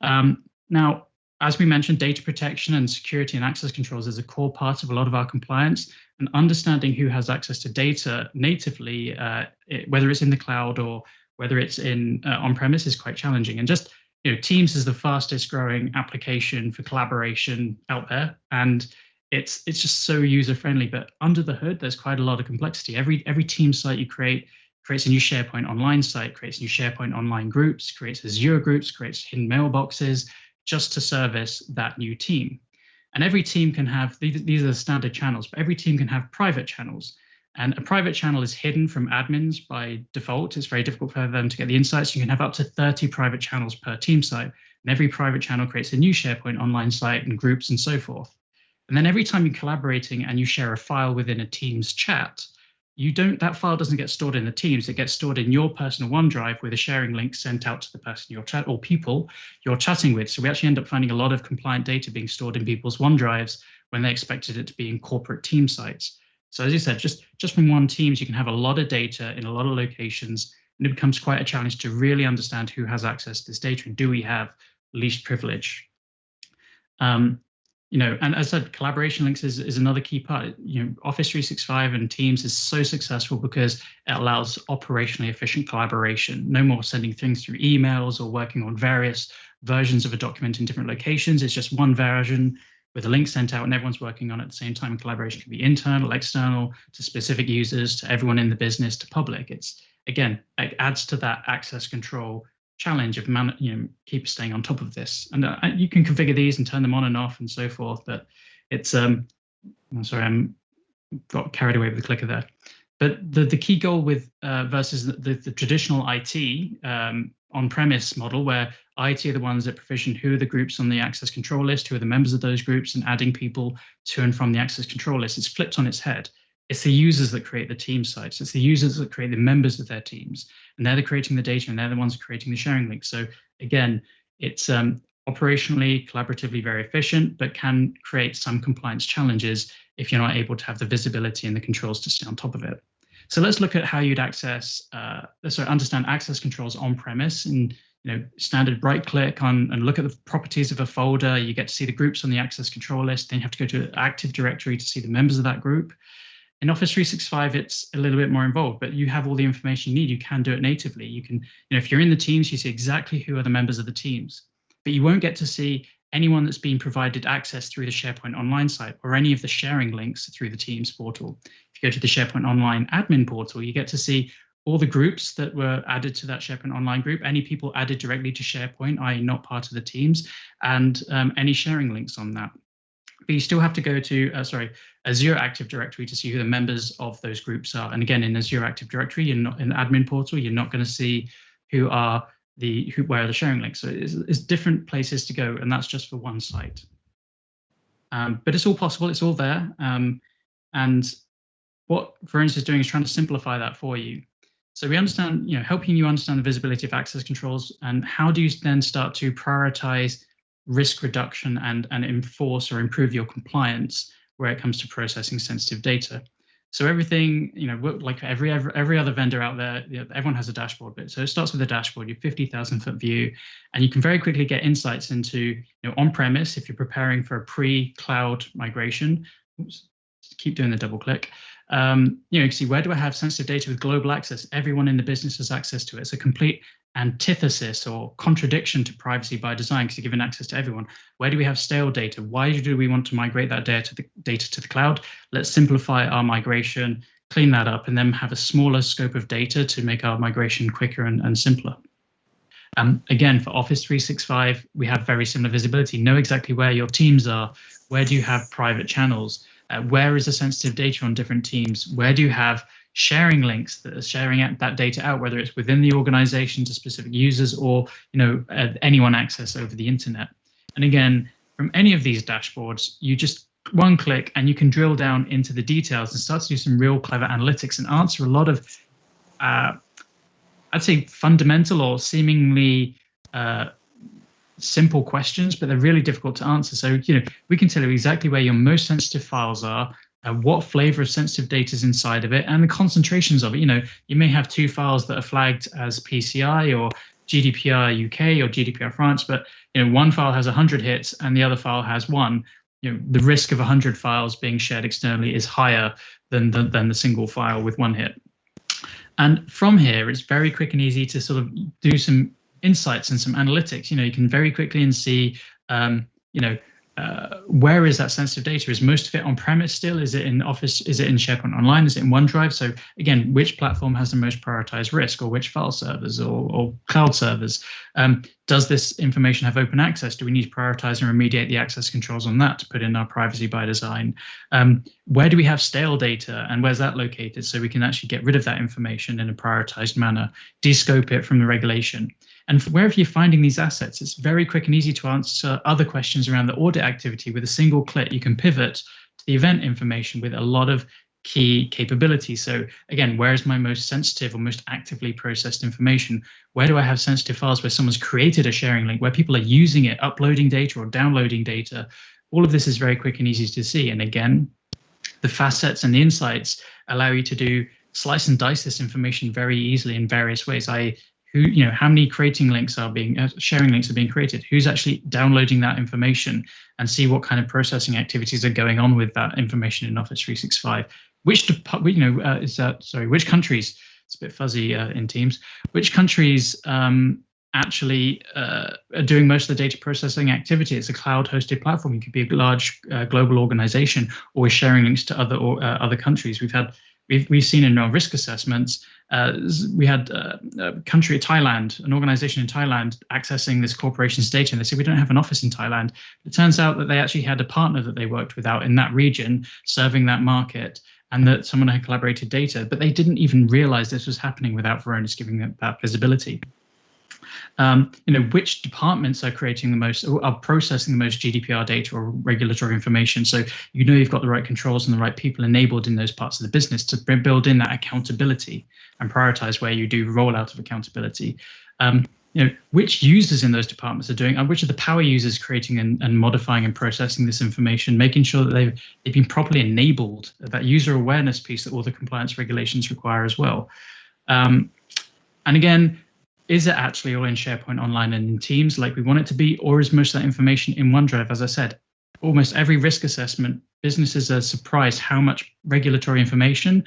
Now, as we mentioned, data protection and security and access controls is a core part of a lot of our compliance, and understanding who has access to data natively, whether it's in the cloud or whether it's in on-premise, is quite challenging. And just Teams is the fastest growing application for collaboration out there, and it's just so user friendly. But under the hood, there's quite a lot of complexity. Every team site you create creates a new SharePoint Online site, creates new SharePoint Online groups, creates Azure groups, creates hidden mailboxes just to service that new team. And every team can have, these are the standard channels, but every team can have private channels. And a private channel is hidden from admins by default. It's very difficult for them to get the insights. You can have up to 30 private channels per team site. And every private channel creates a new SharePoint Online site and groups and so forth. And then every time you're collaborating and you share a file within a Teams chat, that file doesn't get stored in the Teams. It gets stored in your personal OneDrive with a sharing link sent out to the person you're or people you're chatting with. So we actually end up finding a lot of compliant data being stored in people's OneDrives when they expected it to be in corporate team sites. So as you said, just from one Teams, you can have a lot of data in a lot of locations, and it becomes quite a challenge to really understand who has access to this data and do we have least privilege. And as I said, collaboration links is another key part. Office 365 and Teams is so successful because it allows operationally efficient collaboration. No more sending things through emails or working on various versions of a document in different locations. It's just one version with a link sent out and everyone's working on it at the same time. And collaboration can be internal, external, to specific users, to everyone in the business, to public. It adds to that access control challenge of keep staying on top of this. And you can configure these and turn them on and off and so forth. But it's I'm sorry, I'm got carried away with the clicker there. But the key goal with versus the traditional IT on-premise model, where IT are the ones that provision who are the groups on the access control list, who are the members of those groups, and adding people to and from the access control list. It's flipped on its head. It's the users that create the team sites. It's the users that create the members of their teams, and they're creating the data, and they're the ones creating the sharing links. So again, it's operationally, collaboratively very efficient, but can create some compliance challenges if you're not able to have the visibility and the controls to stay on top of it. So let's look at how you'd understand access controls on premise. And standard right click on and look at the properties of a folder. You get to see the groups on the access control list. Then you have to go to Active Directory to see the members of that group. In Office 365, it's a little bit more involved, but you have all the information you need. You can do it natively. You can, if you're in the teams, you see exactly who are the members of the teams, but you won't get to see anyone that's been provided access through the SharePoint Online site or any of the sharing links through the Teams portal. If you go to the SharePoint Online admin portal, you get to see all the groups that were added to that SharePoint Online group, any people added directly to SharePoint, i.e. not part of the teams, and any sharing links on that. But you still have to go to, Azure Active Directory to see who the members of those groups are. And again, in Azure Active Directory, you're not in the admin portal, you're not going to see where are the sharing links. So it's different places to go, and that's just for one site. But it's all possible, it's all there. And what Varonis is doing is trying to simplify that for you. So we understand, helping you understand the visibility of access controls, and how do you then start to prioritize risk reduction and enforce or improve your compliance where it comes to processing sensitive data. So everything, like every other vendor out there, everyone has a dashboard bit. So it starts with a dashboard, your 50,000-foot view, and you can very quickly get insights into, on-premise, if you're preparing for a pre-cloud migration. Oops, keep doing the double click. You can see, where do I have sensitive data with global access? Everyone in the business has access to it. It's a complete antithesis or contradiction to privacy by design, because you're given access to everyone. Where do we have stale data? Why do we want to migrate that data to the cloud? Let's simplify our migration, clean that up, and then have a smaller scope of data to make our migration quicker and simpler. Again, for Office 365, we have very similar visibility. Know exactly where your teams are. Where do you have private channels? Where is the sensitive data on different teams? Where do you have sharing links that are sharing that data out, whether it's within the organization to specific users or anyone access over the internet? And again, from any of these dashboards, you just one click and you can drill down into the details and start to do some real clever analytics and answer a lot of, I'd say, fundamental or seemingly simple questions, but they're really difficult to answer. So, we can tell you exactly where your most sensitive files are, what flavor of sensitive data is inside of it, and the concentrations of it. You may have two files that are flagged as PCI or GDPR UK or GDPR France, but one file has 100 hits and the other file has 1. The risk of 100 files being shared externally is higher than the single file with 1 hit. And from here, it's very quick and easy to sort of do some insights and some analytics. You can very quickly see, where is that sensitive data? Is most of it on premise still? Is it in Office? Is it in SharePoint Online? Is it in OneDrive? So again, which platform has the most prioritized risk, or which file servers or cloud servers? Does this information have open access? Do we need to prioritize and remediate the access controls on that to put in our privacy by design? Where do we have stale data, and where's that located? So we can actually get rid of that information in a prioritized manner, descope it from the regulation. And wherever you're finding these assets, it's very quick and easy to answer other questions around the audit activity. With a single click, you can pivot to the event information with a lot of key capabilities. So again, where is my most sensitive or most actively processed information? Where do I have sensitive files where someone's created a sharing link, where people are using it, uploading data or downloading data? All of this is very quick and easy to see. And again, the facets and the insights allow you to do slice and dice this information very easily in various ways. How many sharing links are being created? Who's actually downloading that information, and see what kind of processing activities are going on with that information in Office 365. Which countries? It's a bit fuzzy in Teams. Which countries actually are doing most of the data processing activity? It's a cloud-hosted platform. It could be a large global organization, or sharing links to other countries. We've seen in our risk assessments, we had a country, Thailand, an organization in Thailand accessing this corporation's data, and they said, we don't have an office in Thailand. It turns out that they actually had a partner that they worked with out in that region, serving that market, and that someone had collaborated data, but they didn't even realize this was happening without Varonis giving them that visibility. Which departments are processing the most GDPR data or regulatory information. So you've got the right controls and the right people enabled in those parts of the business to build in that accountability and prioritize where you do rollout of accountability. which users in those departments are doing, and which are the power users creating and modifying and processing this information, making sure that they've been properly enabled, that user awareness piece that all the compliance regulations require as well. And again, is it actually all in SharePoint Online and in Teams like we want it to be, or is most of that information in OneDrive? As I said, almost every risk assessment, businesses are surprised how much regulatory information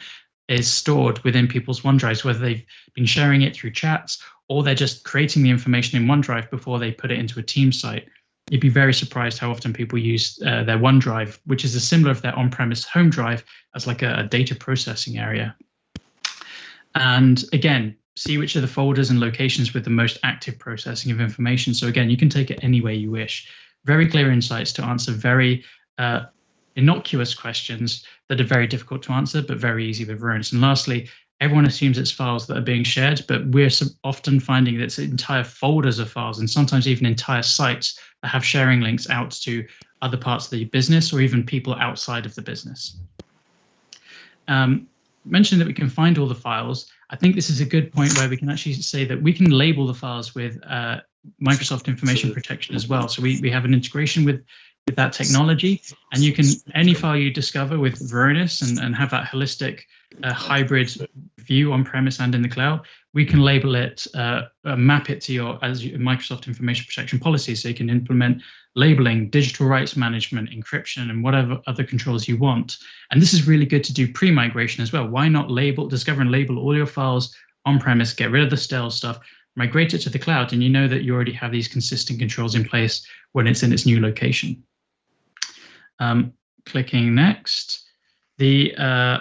is stored within people's OneDrives, whether they've been sharing it through chats or they're just creating the information in OneDrive before they put it into a Teams site. You'd be very surprised how often people use their OneDrive, which is a similar of their on-premise home drive, as like a data processing area. And again, see which are the folders and locations with the most active processing of information. So again, you can take it any way you wish. Very clear insights to answer very innocuous questions that are very difficult to answer, but very easy with Varonis. And lastly, everyone assumes it's files that are being shared, but we're often finding that it's entire folders of files and sometimes even entire sites that have sharing links out to other parts of the business or even people outside of the business. Mentioned that we can find all the files. I think this is a good point where we can actually say that we can label the files with Microsoft Information Protection as well. So we have an integration with that technology, and you can, any file you discover with Varonis and have that holistic hybrid view on premise and in the cloud, we can label it, map it to your Microsoft Information Protection policy, so you can implement labeling, digital rights management, encryption, and whatever other controls you want. And this is really good to do pre-migration as well. Why not discover and label all your files on premise, get rid of the stale stuff, migrate it to the cloud, and you know that you already have these consistent controls in place when it's in its new location. Clicking next, I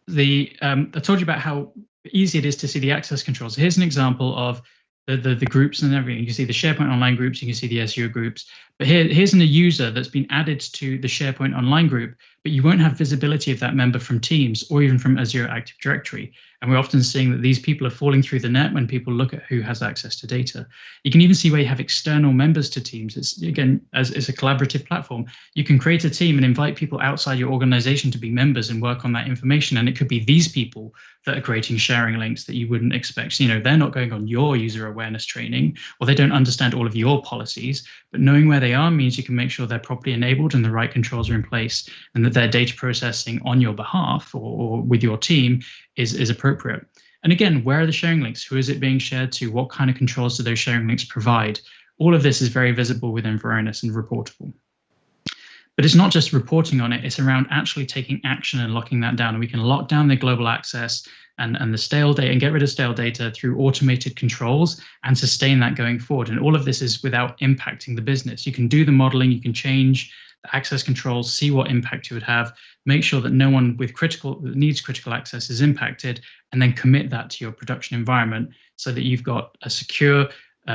told you about how easy it is to see the access controls. Here's an example of the groups and everything. You can see the SharePoint Online groups, you can see the Azure groups. But here's a user that's been added to the SharePoint Online group, but you won't have visibility of that member from Teams or even from Azure Active Directory. And we're often seeing that these people are falling through the net when people look at who has access to data. You can even see where you have external members to Teams. It's, again, as it's a collaborative platform, you can create a team and invite people outside your organization to be members and work on that information. And it could be these people that are creating sharing links that you wouldn't expect. So, they're not going on your user awareness training, or they don't understand all of your policies, but knowing where they are means you can make sure they're properly enabled and the right controls are in place, and that their data processing on your behalf or with your team is appropriate. And again, where are the sharing links? Who is it being shared to? What kind of controls do those sharing links provide? All of this is very visible within Varonis and reportable. But it's not just reporting on it, it's around actually taking action and locking that down. And we can lock down the global access and the stale data and get rid of stale data through automated controls and sustain that going forward. And all of this is without impacting the business. You can do the modeling, you can change the access controls, see what impact you would have, make sure that no one with that needs critical access is impacted, and then commit that to your production environment so that you've got a secure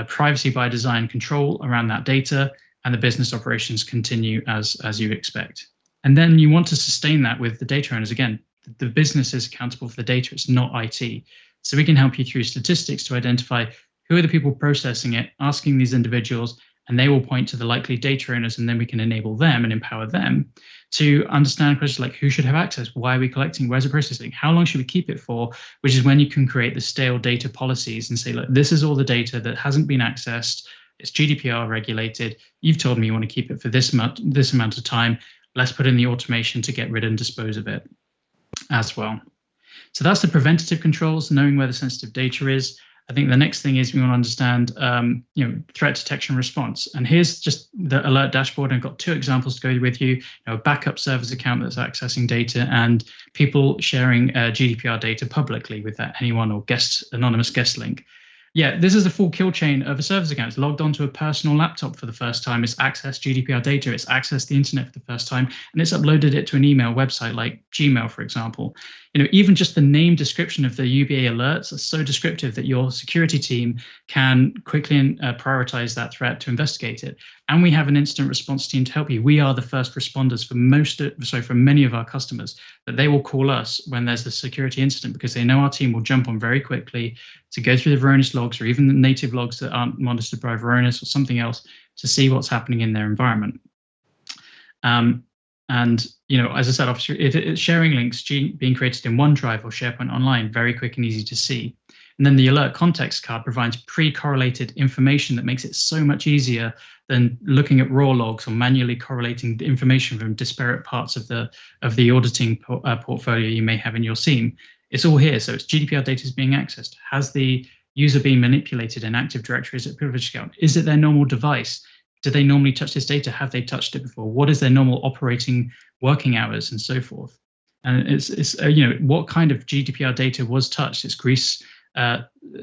privacy by design control around that data, and the business operations continue as you expect. And then you want to sustain that with the data owners. Again, the business is accountable for the data, it's not IT. So we can help you through statistics to identify who are the people processing it, asking these individuals, and they will point to the likely data owners, and then we can enable them and empower them to understand questions like who should have access, why are we collecting, where's the processing, how long should we keep it for, which is when you can create the stale data policies and say, look, this is all the data that hasn't been accessed, it's GDPR regulated, you've told me you want to keep it for this amount of time, let's put in the automation to get rid and dispose of it as well. So that's the preventative controls, knowing where the sensitive data is. I think the next thing is we want to understand, threat detection response. And here's just the alert dashboard. I've got two examples to go with you. A backup server's account that's accessing data, and people sharing GDPR data publicly with that anyone or anonymous guest link. Yeah, this is the full kill chain of a server's account. It's logged onto a personal laptop for the first time. It's accessed GDPR data. It's accessed the internet for the first time, and it's uploaded it to an email website like Gmail, for example. Even just the name description of the UBA alerts are so descriptive that your security team can quickly prioritize that threat to investigate it. And we have an instant response team to help you. We are the first responders for many of our customers, that they will call us when there's a security incident, because they know our team will jump on very quickly to go through the Varonis logs or even the native logs that aren't monitored by Varonis or something else to see what's happening in their environment. And as I said, obviously, it's sharing links being created in OneDrive or SharePoint Online, very quick and easy to see. And then the alert context card provides pre-correlated information that makes it so much easier than looking at raw logs or manually correlating the information from disparate parts of the auditing portfolio you may have in your SIEM. It's all here, so it's GDPR data is being accessed. Has the user been manipulated in Active Directory? Is it privileged account? Is it their normal device? Do they normally touch this data? Have they touched it before? What is their normal operating working hours and so forth? And it's what kind of GDPR data was touched? It's Greece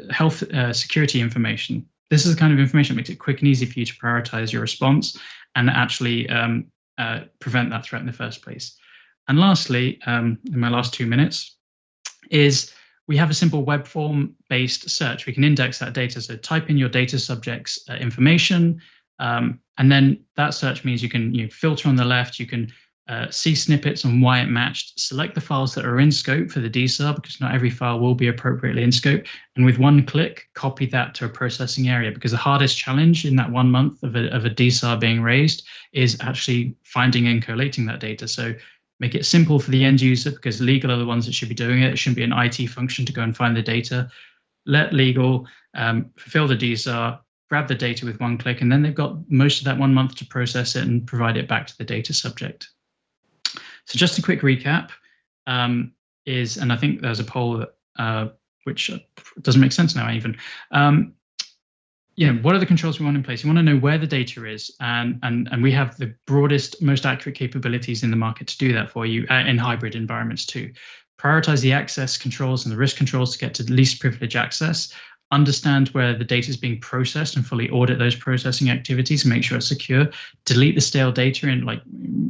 health security information. This is the kind of information that makes it quick and easy for you to prioritize your response and actually prevent that threat in the first place. And lastly, in my last 2 minutes, is we have a simple web form based search. We can index that data. So type in your data subjects information, and then that search means you can filter on the left. You can see snippets on why it matched, select the files that are in scope for the DSAR, because not every file will be appropriately in scope. And with one click, copy that to a processing area, because the hardest challenge in that 1 month of a DSAR being raised is actually finding and collating that data. So make it simple for the end user, because legal are the ones that should be doing it. It shouldn't be an IT function to go and find the data. Let legal fulfill the DSAR, grab the data with one click, and then they've got most of that 1 month to process it and provide it back to the data subject. So just a quick recap and I think there's a poll that, which doesn't make sense now even. What are the controls we want in place? You want to know where the data is, and we have the broadest, most accurate capabilities in the market to do that for you in hybrid environments too. Prioritize the access controls and the risk controls to get to least privilege access. Understand where the data is being processed and fully audit those processing activities and make sure it's secure. Delete the stale data in like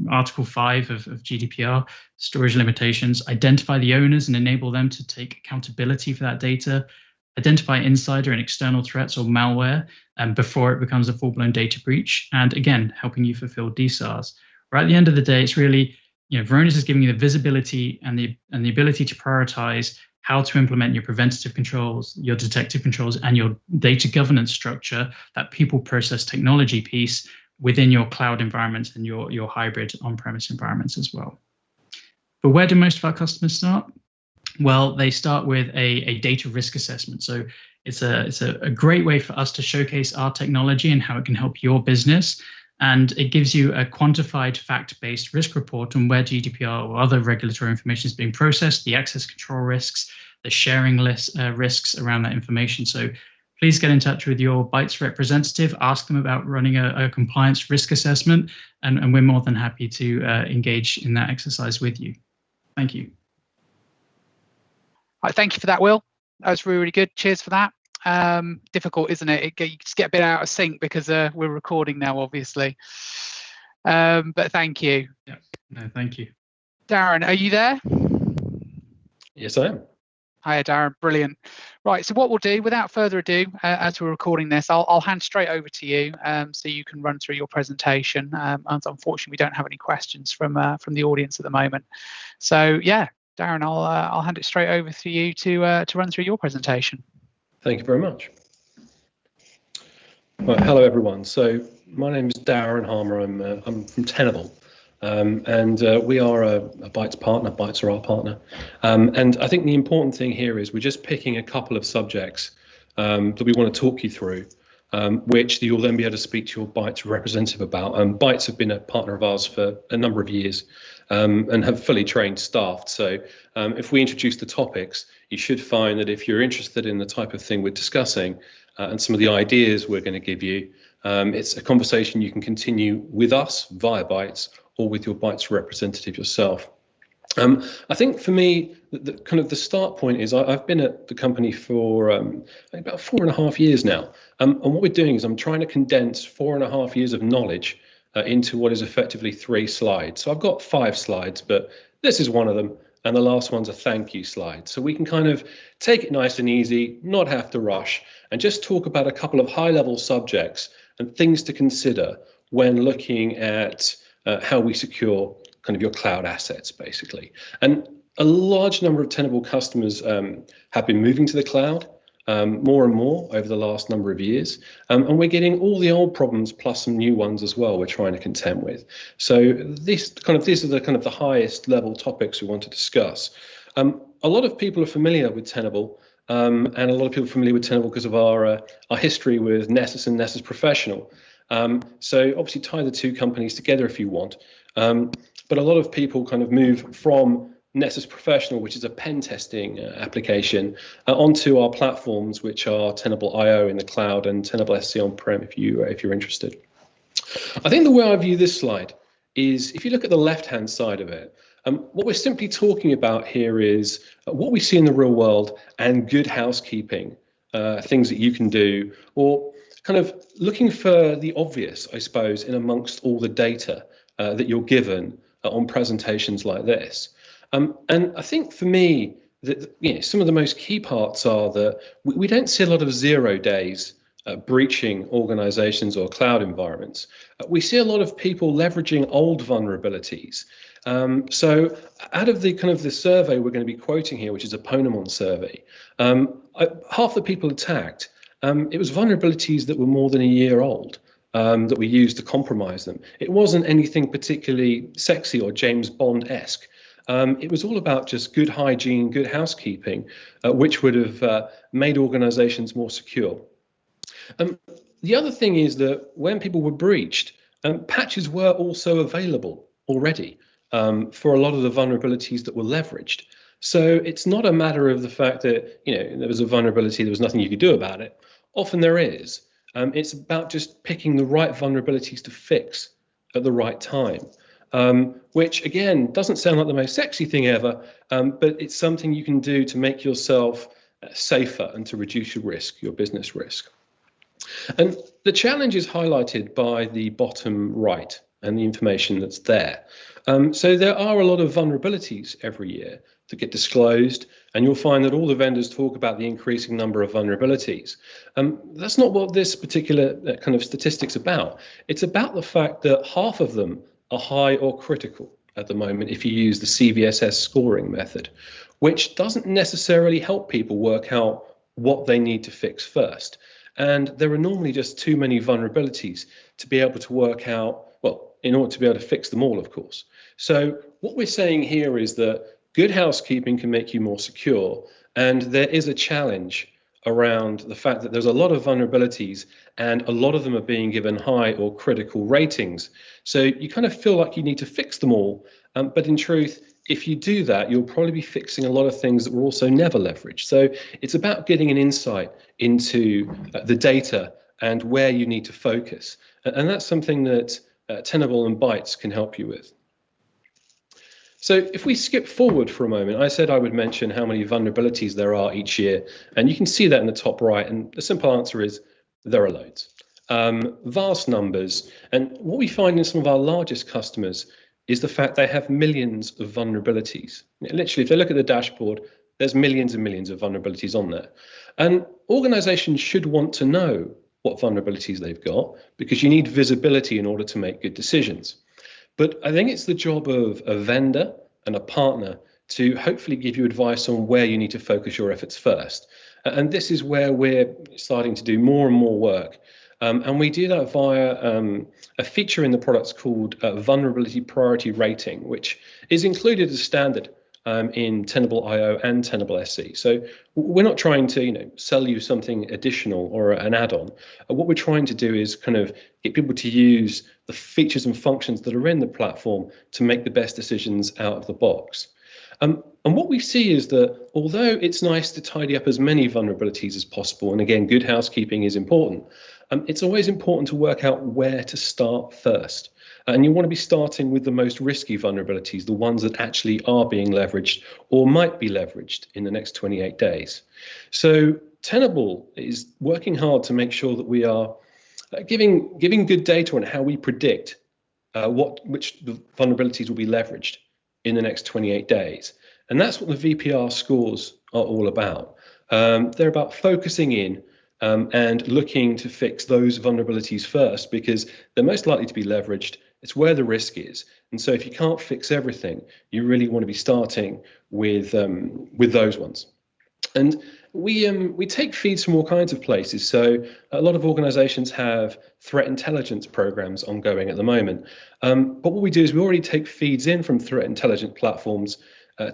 Article 5 of GDPR, storage limitations. Identify the owners and enable them to take accountability for that data. Identify insider and external threats or malware before it becomes a full-blown data breach. And again, helping you fulfill DSARs. Right at the end of the day, it's really, Varonis is giving you the visibility and the ability to prioritize how to implement your preventative controls, your detective controls, and your data governance structure, that people process technology piece within your cloud environments and your hybrid on-premise environments as well. But where do most of our customers start? Well, they start with a data risk assessment. So it's a great way for us to showcase our technology and how it can help your business. And it gives you a quantified fact-based risk report on where GDPR or other regulatory information is being processed, the access control risks, the sharing risks around that information. So please get in touch with your Bytes representative, ask them about running a compliance risk assessment, and we're more than happy to engage in that exercise with you. Thank you. All right, thank you for that, Will. That was really, really good. Cheers for that. Difficult, isn't it? You just get a bit out of sync because we're recording now, obviously. But thank you. Yeah, no, thank you. Darren, are you there? Yes, I am. Hiya, Darren. Brilliant. Right, so what we'll do, without further ado, as we're recording this, I'll hand straight over to you so you can run through your presentation. And unfortunately, we don't have any questions from the audience at the moment. So yeah, Darren, I'll hand it straight over to you to run through your presentation. Thank you very much. Right, hello everyone. So my name is Darren Harmer. I'm from Tenable, and we are a Bytes partner. Bytes are our partner, and I think the important thing here is we're just picking a couple of subjects that we want to talk you through, which you'll then be able to speak to your Bytes representative about. Bytes have been a partner of ours for a number of years and have fully trained staff. So if we introduce the topics, you should find that if you're interested in the type of thing we're discussing and some of the ideas we're going to give you, it's a conversation you can continue with us via Bytes or with your Bytes representative yourself. I think for me, the kind of the start point is I've been at the company for about 4.5 years now. And what we're doing is I'm trying to condense 4.5 years of knowledge into what is effectively 3 slides. So I've got 5 slides, but this is one of them. And the last one's a thank you slide. So we can kind of take it nice and easy, not have to rush, and just talk about a couple of high-level subjects and things to consider when looking at how we secure kind of your cloud assets, basically. And a large number of Tenable customers have been moving to the cloud more and more over the last number of years. And we're getting all the old problems plus some new ones as well we're trying to contend with. So these are the highest level topics we want to discuss. A lot of people are familiar with Tenable, and a lot of people are familiar with Tenable because of our history with Nessus and Nessus Professional. So obviously tie the two companies together if you want. But a lot of people kind of move from Nessus Professional, which is a pen testing application, onto our platforms, which are Tenable.io in the cloud and Tenable SC on-prem if you're interested. I think the way I view this slide is, if you look at the left-hand side of it, what we're simply talking about here is what we see in the real world and good housekeeping, things that you can do, or kind of looking for the obvious, I suppose, in amongst all the data that you're given on presentations like this. And I think for me, that some of the most key parts are that we don't see a lot of 0 days breaching organizations or cloud environments. We see a lot of people leveraging old vulnerabilities. So out of the kind of the survey we're going to be quoting here, which is a Ponemon survey, half the people attacked, it was vulnerabilities that were more than a year old that we used to compromise them. It wasn't anything particularly sexy or James Bond-esque. It was all about just good hygiene, good housekeeping, which would have made organizations more secure. The other thing is that when people were breached, patches were also available already for a lot of the vulnerabilities that were leveraged. So it's not a matter of the fact that there was a vulnerability, there was nothing you could do about it. Often there is. It's about just picking the right vulnerabilities to fix at the right time, which again doesn't sound like the most sexy thing ever, but it's something you can do to make yourself safer and to reduce your risk, your business risk. And the challenge is highlighted by the bottom right and the information that's there. So there are a lot of vulnerabilities every year that get disclosed, and you'll find that all the vendors talk about the increasing number of vulnerabilities. That's not what this particular kind of statistic's about. It's about the fact that half of them are high or critical at the moment if you use the CVSS scoring method, which doesn't necessarily help people work out what they need to fix first. And there are normally just too many vulnerabilities to be able to work out, well, in order to be able to fix them all, of course. So what we're saying here is that good housekeeping can make you more secure. And there is a challenge around the fact that there's a lot of vulnerabilities and a lot of them are being given high or critical ratings. So you kind of feel like you need to fix them all. But in truth, if you do that, you'll probably be fixing a lot of things that were also never leveraged. So it's about getting an insight into the data and where you need to focus. And that's something that Tenable and Bytes can help you with. So if we skip forward for a moment, I said I would mention how many vulnerabilities there are each year, and you can see that in the top right. And the simple answer is there are loads, vast numbers. And what we find in some of our largest customers is the fact they have millions of vulnerabilities. Literally, if they look at the dashboard, there's millions and millions of vulnerabilities on there. And organizations should want to know what vulnerabilities they've got, because you need visibility in order to make good decisions. But I think it's the job of a vendor and a partner to hopefully give you advice on where you need to focus your efforts first. And this is where we're starting to do more and more work. And we do that via a feature in the products called Vulnerability Priority Rating, which is included as standard in Tenable.io and Tenable SC. So we're not trying to sell you something additional or an add-on. What we're trying to do is kind of get people to use the features and functions that are in the platform to make the best decisions out of the box. And what we see is that although it's nice to tidy up as many vulnerabilities as possible, and again, good housekeeping is important, it's always important to work out where to start first. And you want to be starting with the most risky vulnerabilities, the ones that actually are being leveraged or might be leveraged in the next 28 days. So Tenable is working hard to make sure that we are giving good data on how we predict which vulnerabilities will be leveraged in the next 28 days. And that's what the VPR scores are all about. They're about focusing in and looking to fix those vulnerabilities first, because they're most likely to be leveraged. It's where the risk is. And so if you can't fix everything, you really want to be starting with those ones. And we take feeds from all kinds of places. So a lot of organizations have threat intelligence programs ongoing at the moment. But what we do is we already take feeds in from threat intelligence platforms,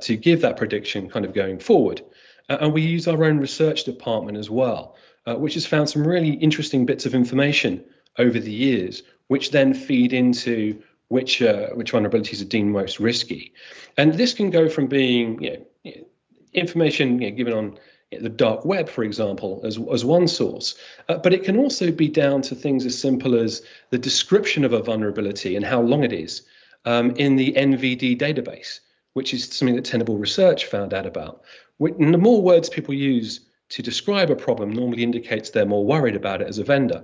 to give that prediction kind of going forward. And we use our own research department as well, which has found some really interesting bits of information over the years, which then feed into which vulnerabilities are deemed most risky. And this can go from being information given on the dark web, for example, as one source, but it can also be down to things as simple as the description of a vulnerability and how long it is in the NVD database, which is something that Tenable Research found out about. And the more words people use to describe a problem normally indicates they're more worried about it as a vendor.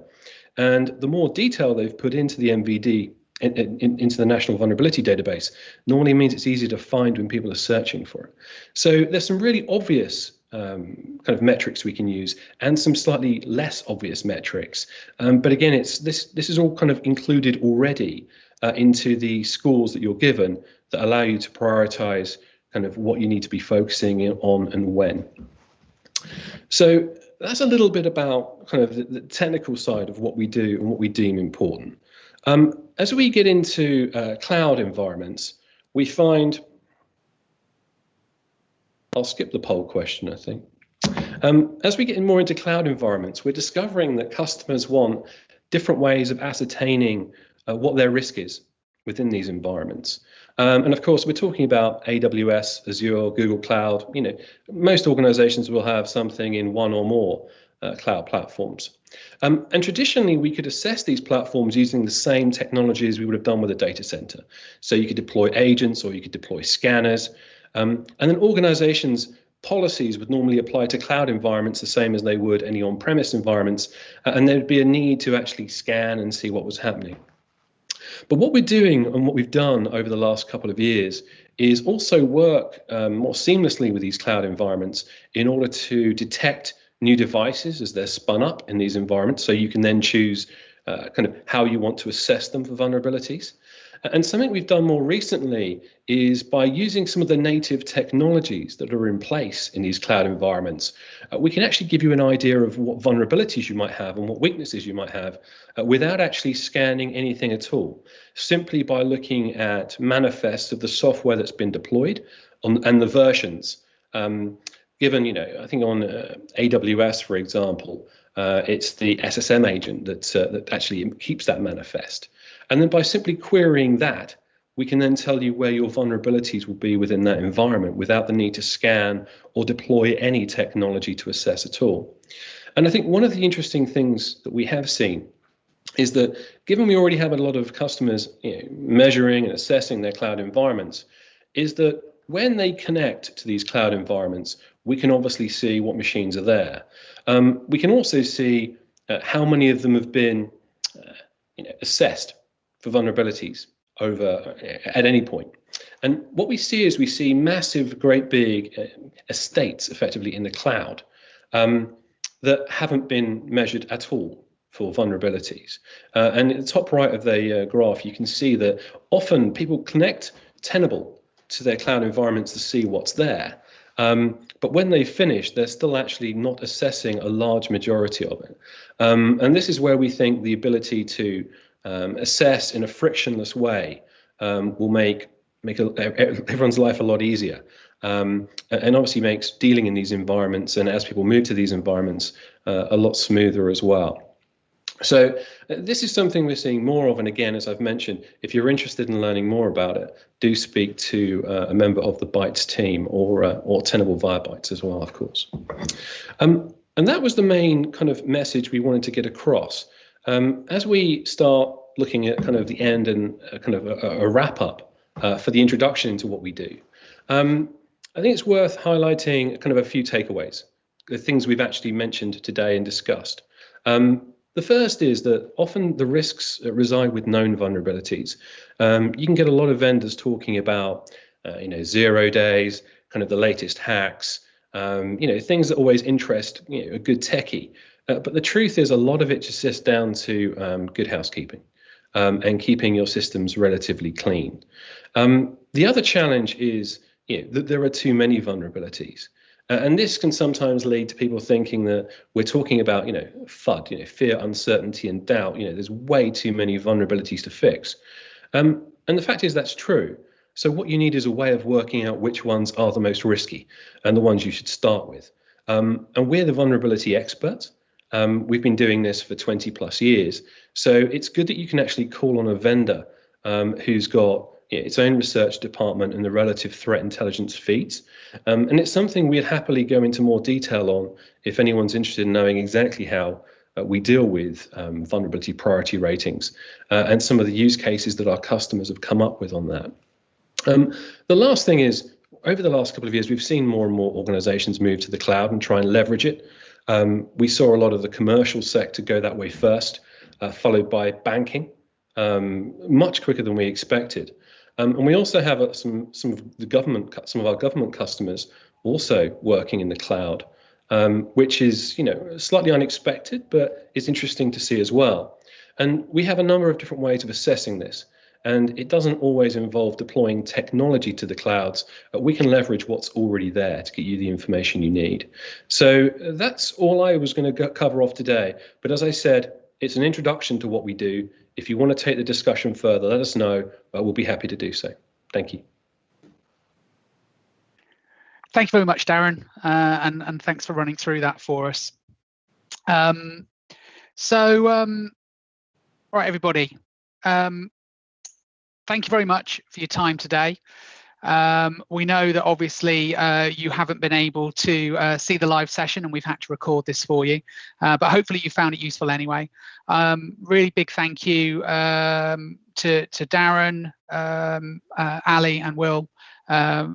And the more detail they've put into the NVD, into the National Vulnerability Database, normally means it's easier to find when people are searching for it. So there's some really obvious kind of metrics we can use, and some slightly less obvious metrics. But again, this is all kind of included already into the scores that you're given that allow you to prioritize kind of what you need to be focusing on and when. So that's a little bit about kind of the technical side of what we do and what we deem important. As we get into cloud environments, we find, I'll skip the poll question, I think. As we get more into cloud environments, we're discovering that customers want different ways of ascertaining what their risk is within these environments. And of course, we're talking about AWS, Azure, Google Cloud. Most organizations will have something in one or more cloud platforms. And traditionally, we could assess these platforms using the same technologies we would have done with a data center. So you could deploy agents or you could deploy scanners. And then organizations' policies would normally apply to cloud environments the same as they would any on-premise environments. And there'd be a need to actually scan and see what was happening. But what we're doing and what we've done over the last couple of years is also work more seamlessly with these cloud environments in order to detect new devices as they're spun up in these environments, so you can then choose kind of how you want to assess them for vulnerabilities. And something we've done more recently is by using some of the native technologies that are in place in these cloud environments, we can actually give you an idea of what vulnerabilities you might have and what weaknesses you might have without actually scanning anything at all, simply by looking at manifests of the software that's been deployed and the versions. Given, I think on AWS, for example, it's the SSM agent that actually keeps that manifest. And then by simply querying that, we can then tell you where your vulnerabilities will be within that environment without the need to scan or deploy any technology to assess at all. And I think one of the interesting things that we have seen is that given we already have a lot of customers measuring and assessing their cloud environments, is that when they connect to these cloud environments, we can obviously see what machines are there. We can also see how many of them have been assessed for vulnerabilities over at any point. And what we see is we see massive, great big estates effectively in the cloud that haven't been measured at all for vulnerabilities. And at the top right of the graph, you can see that often people connect Tenable to their cloud environments to see what's there. But when they finish, they're still actually not assessing a large majority of it. And this is where we think the ability to assess in a frictionless way will make everyone's life a lot easier, and obviously makes dealing in these environments, and as people move to these environments, a lot smoother as well. So this is something we're seeing more of, and again, as I've mentioned, if you're interested in learning more about it, do speak to a member of the Bytes team or Tenable via Bytes as well, of course. And that was the main kind of message we wanted to get across. As we start looking at kind of the end and kind of a wrap up for the introduction into what we do, I think it's worth highlighting kind of a few takeaways, the things we've actually mentioned today and discussed. The first is that often the risks reside with known vulnerabilities. You can get a lot of vendors talking about, 0 days, kind of the latest hacks, things that always interest a good techie. But the truth is a lot of it just sits down to good housekeeping and keeping your systems relatively clean. The other challenge is that there are too many vulnerabilities. And this can sometimes lead to people thinking that we're talking about, FUD, fear, uncertainty, and doubt. There's way too many vulnerabilities to fix. And the fact is that's true. So what you need is a way of working out which ones are the most risky and the ones you should start with. And we're the vulnerability experts. We've been doing this for 20 plus years. So it's good that you can actually call on a vendor who's got its own research department and the relative threat intelligence feeds. And it's something we'd happily go into more detail on if anyone's interested in knowing exactly how we deal with vulnerability priority ratings and some of the use cases that our customers have come up with on that. The last thing is, over the last couple of years, we've seen more and more organizations move to the cloud and try and leverage it. We saw a lot of the commercial sector go that way first, followed by banking, much quicker than we expected. And we also have some of our government customers also working in the cloud, which is slightly unexpected, but it's interesting to see as well. And we have a number of different ways of assessing this. And it doesn't always involve deploying technology to the clouds. We can leverage what's already there to get you the information you need. So that's all I was going to cover off today. But as I said, it's an introduction to what we do. If you want to take the discussion further, let us know. We'll be happy to do so. Thank you. Thank you very much, Darren, and thanks for running through that for us. All right, everybody. Thank you very much for your time today. We know that obviously you haven't been able to see the live session, and we've had to record this for you, but hopefully you found it useful anyway. Really big thank you to Darren, Ali and Will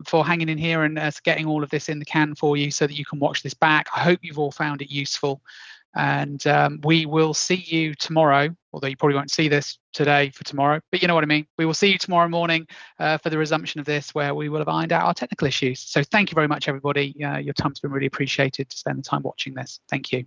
for hanging in here and getting all of this in the can for you so that you can watch this back. I hope you've all found it useful. And we will see you tomorrow, although you probably won't see this today for tomorrow, but you know what I mean. We will see you tomorrow morning for the resumption of this, where we will have ironed out our technical issues. So thank you very much, everybody. Your time's been really appreciated to spend the time watching this. Thank you.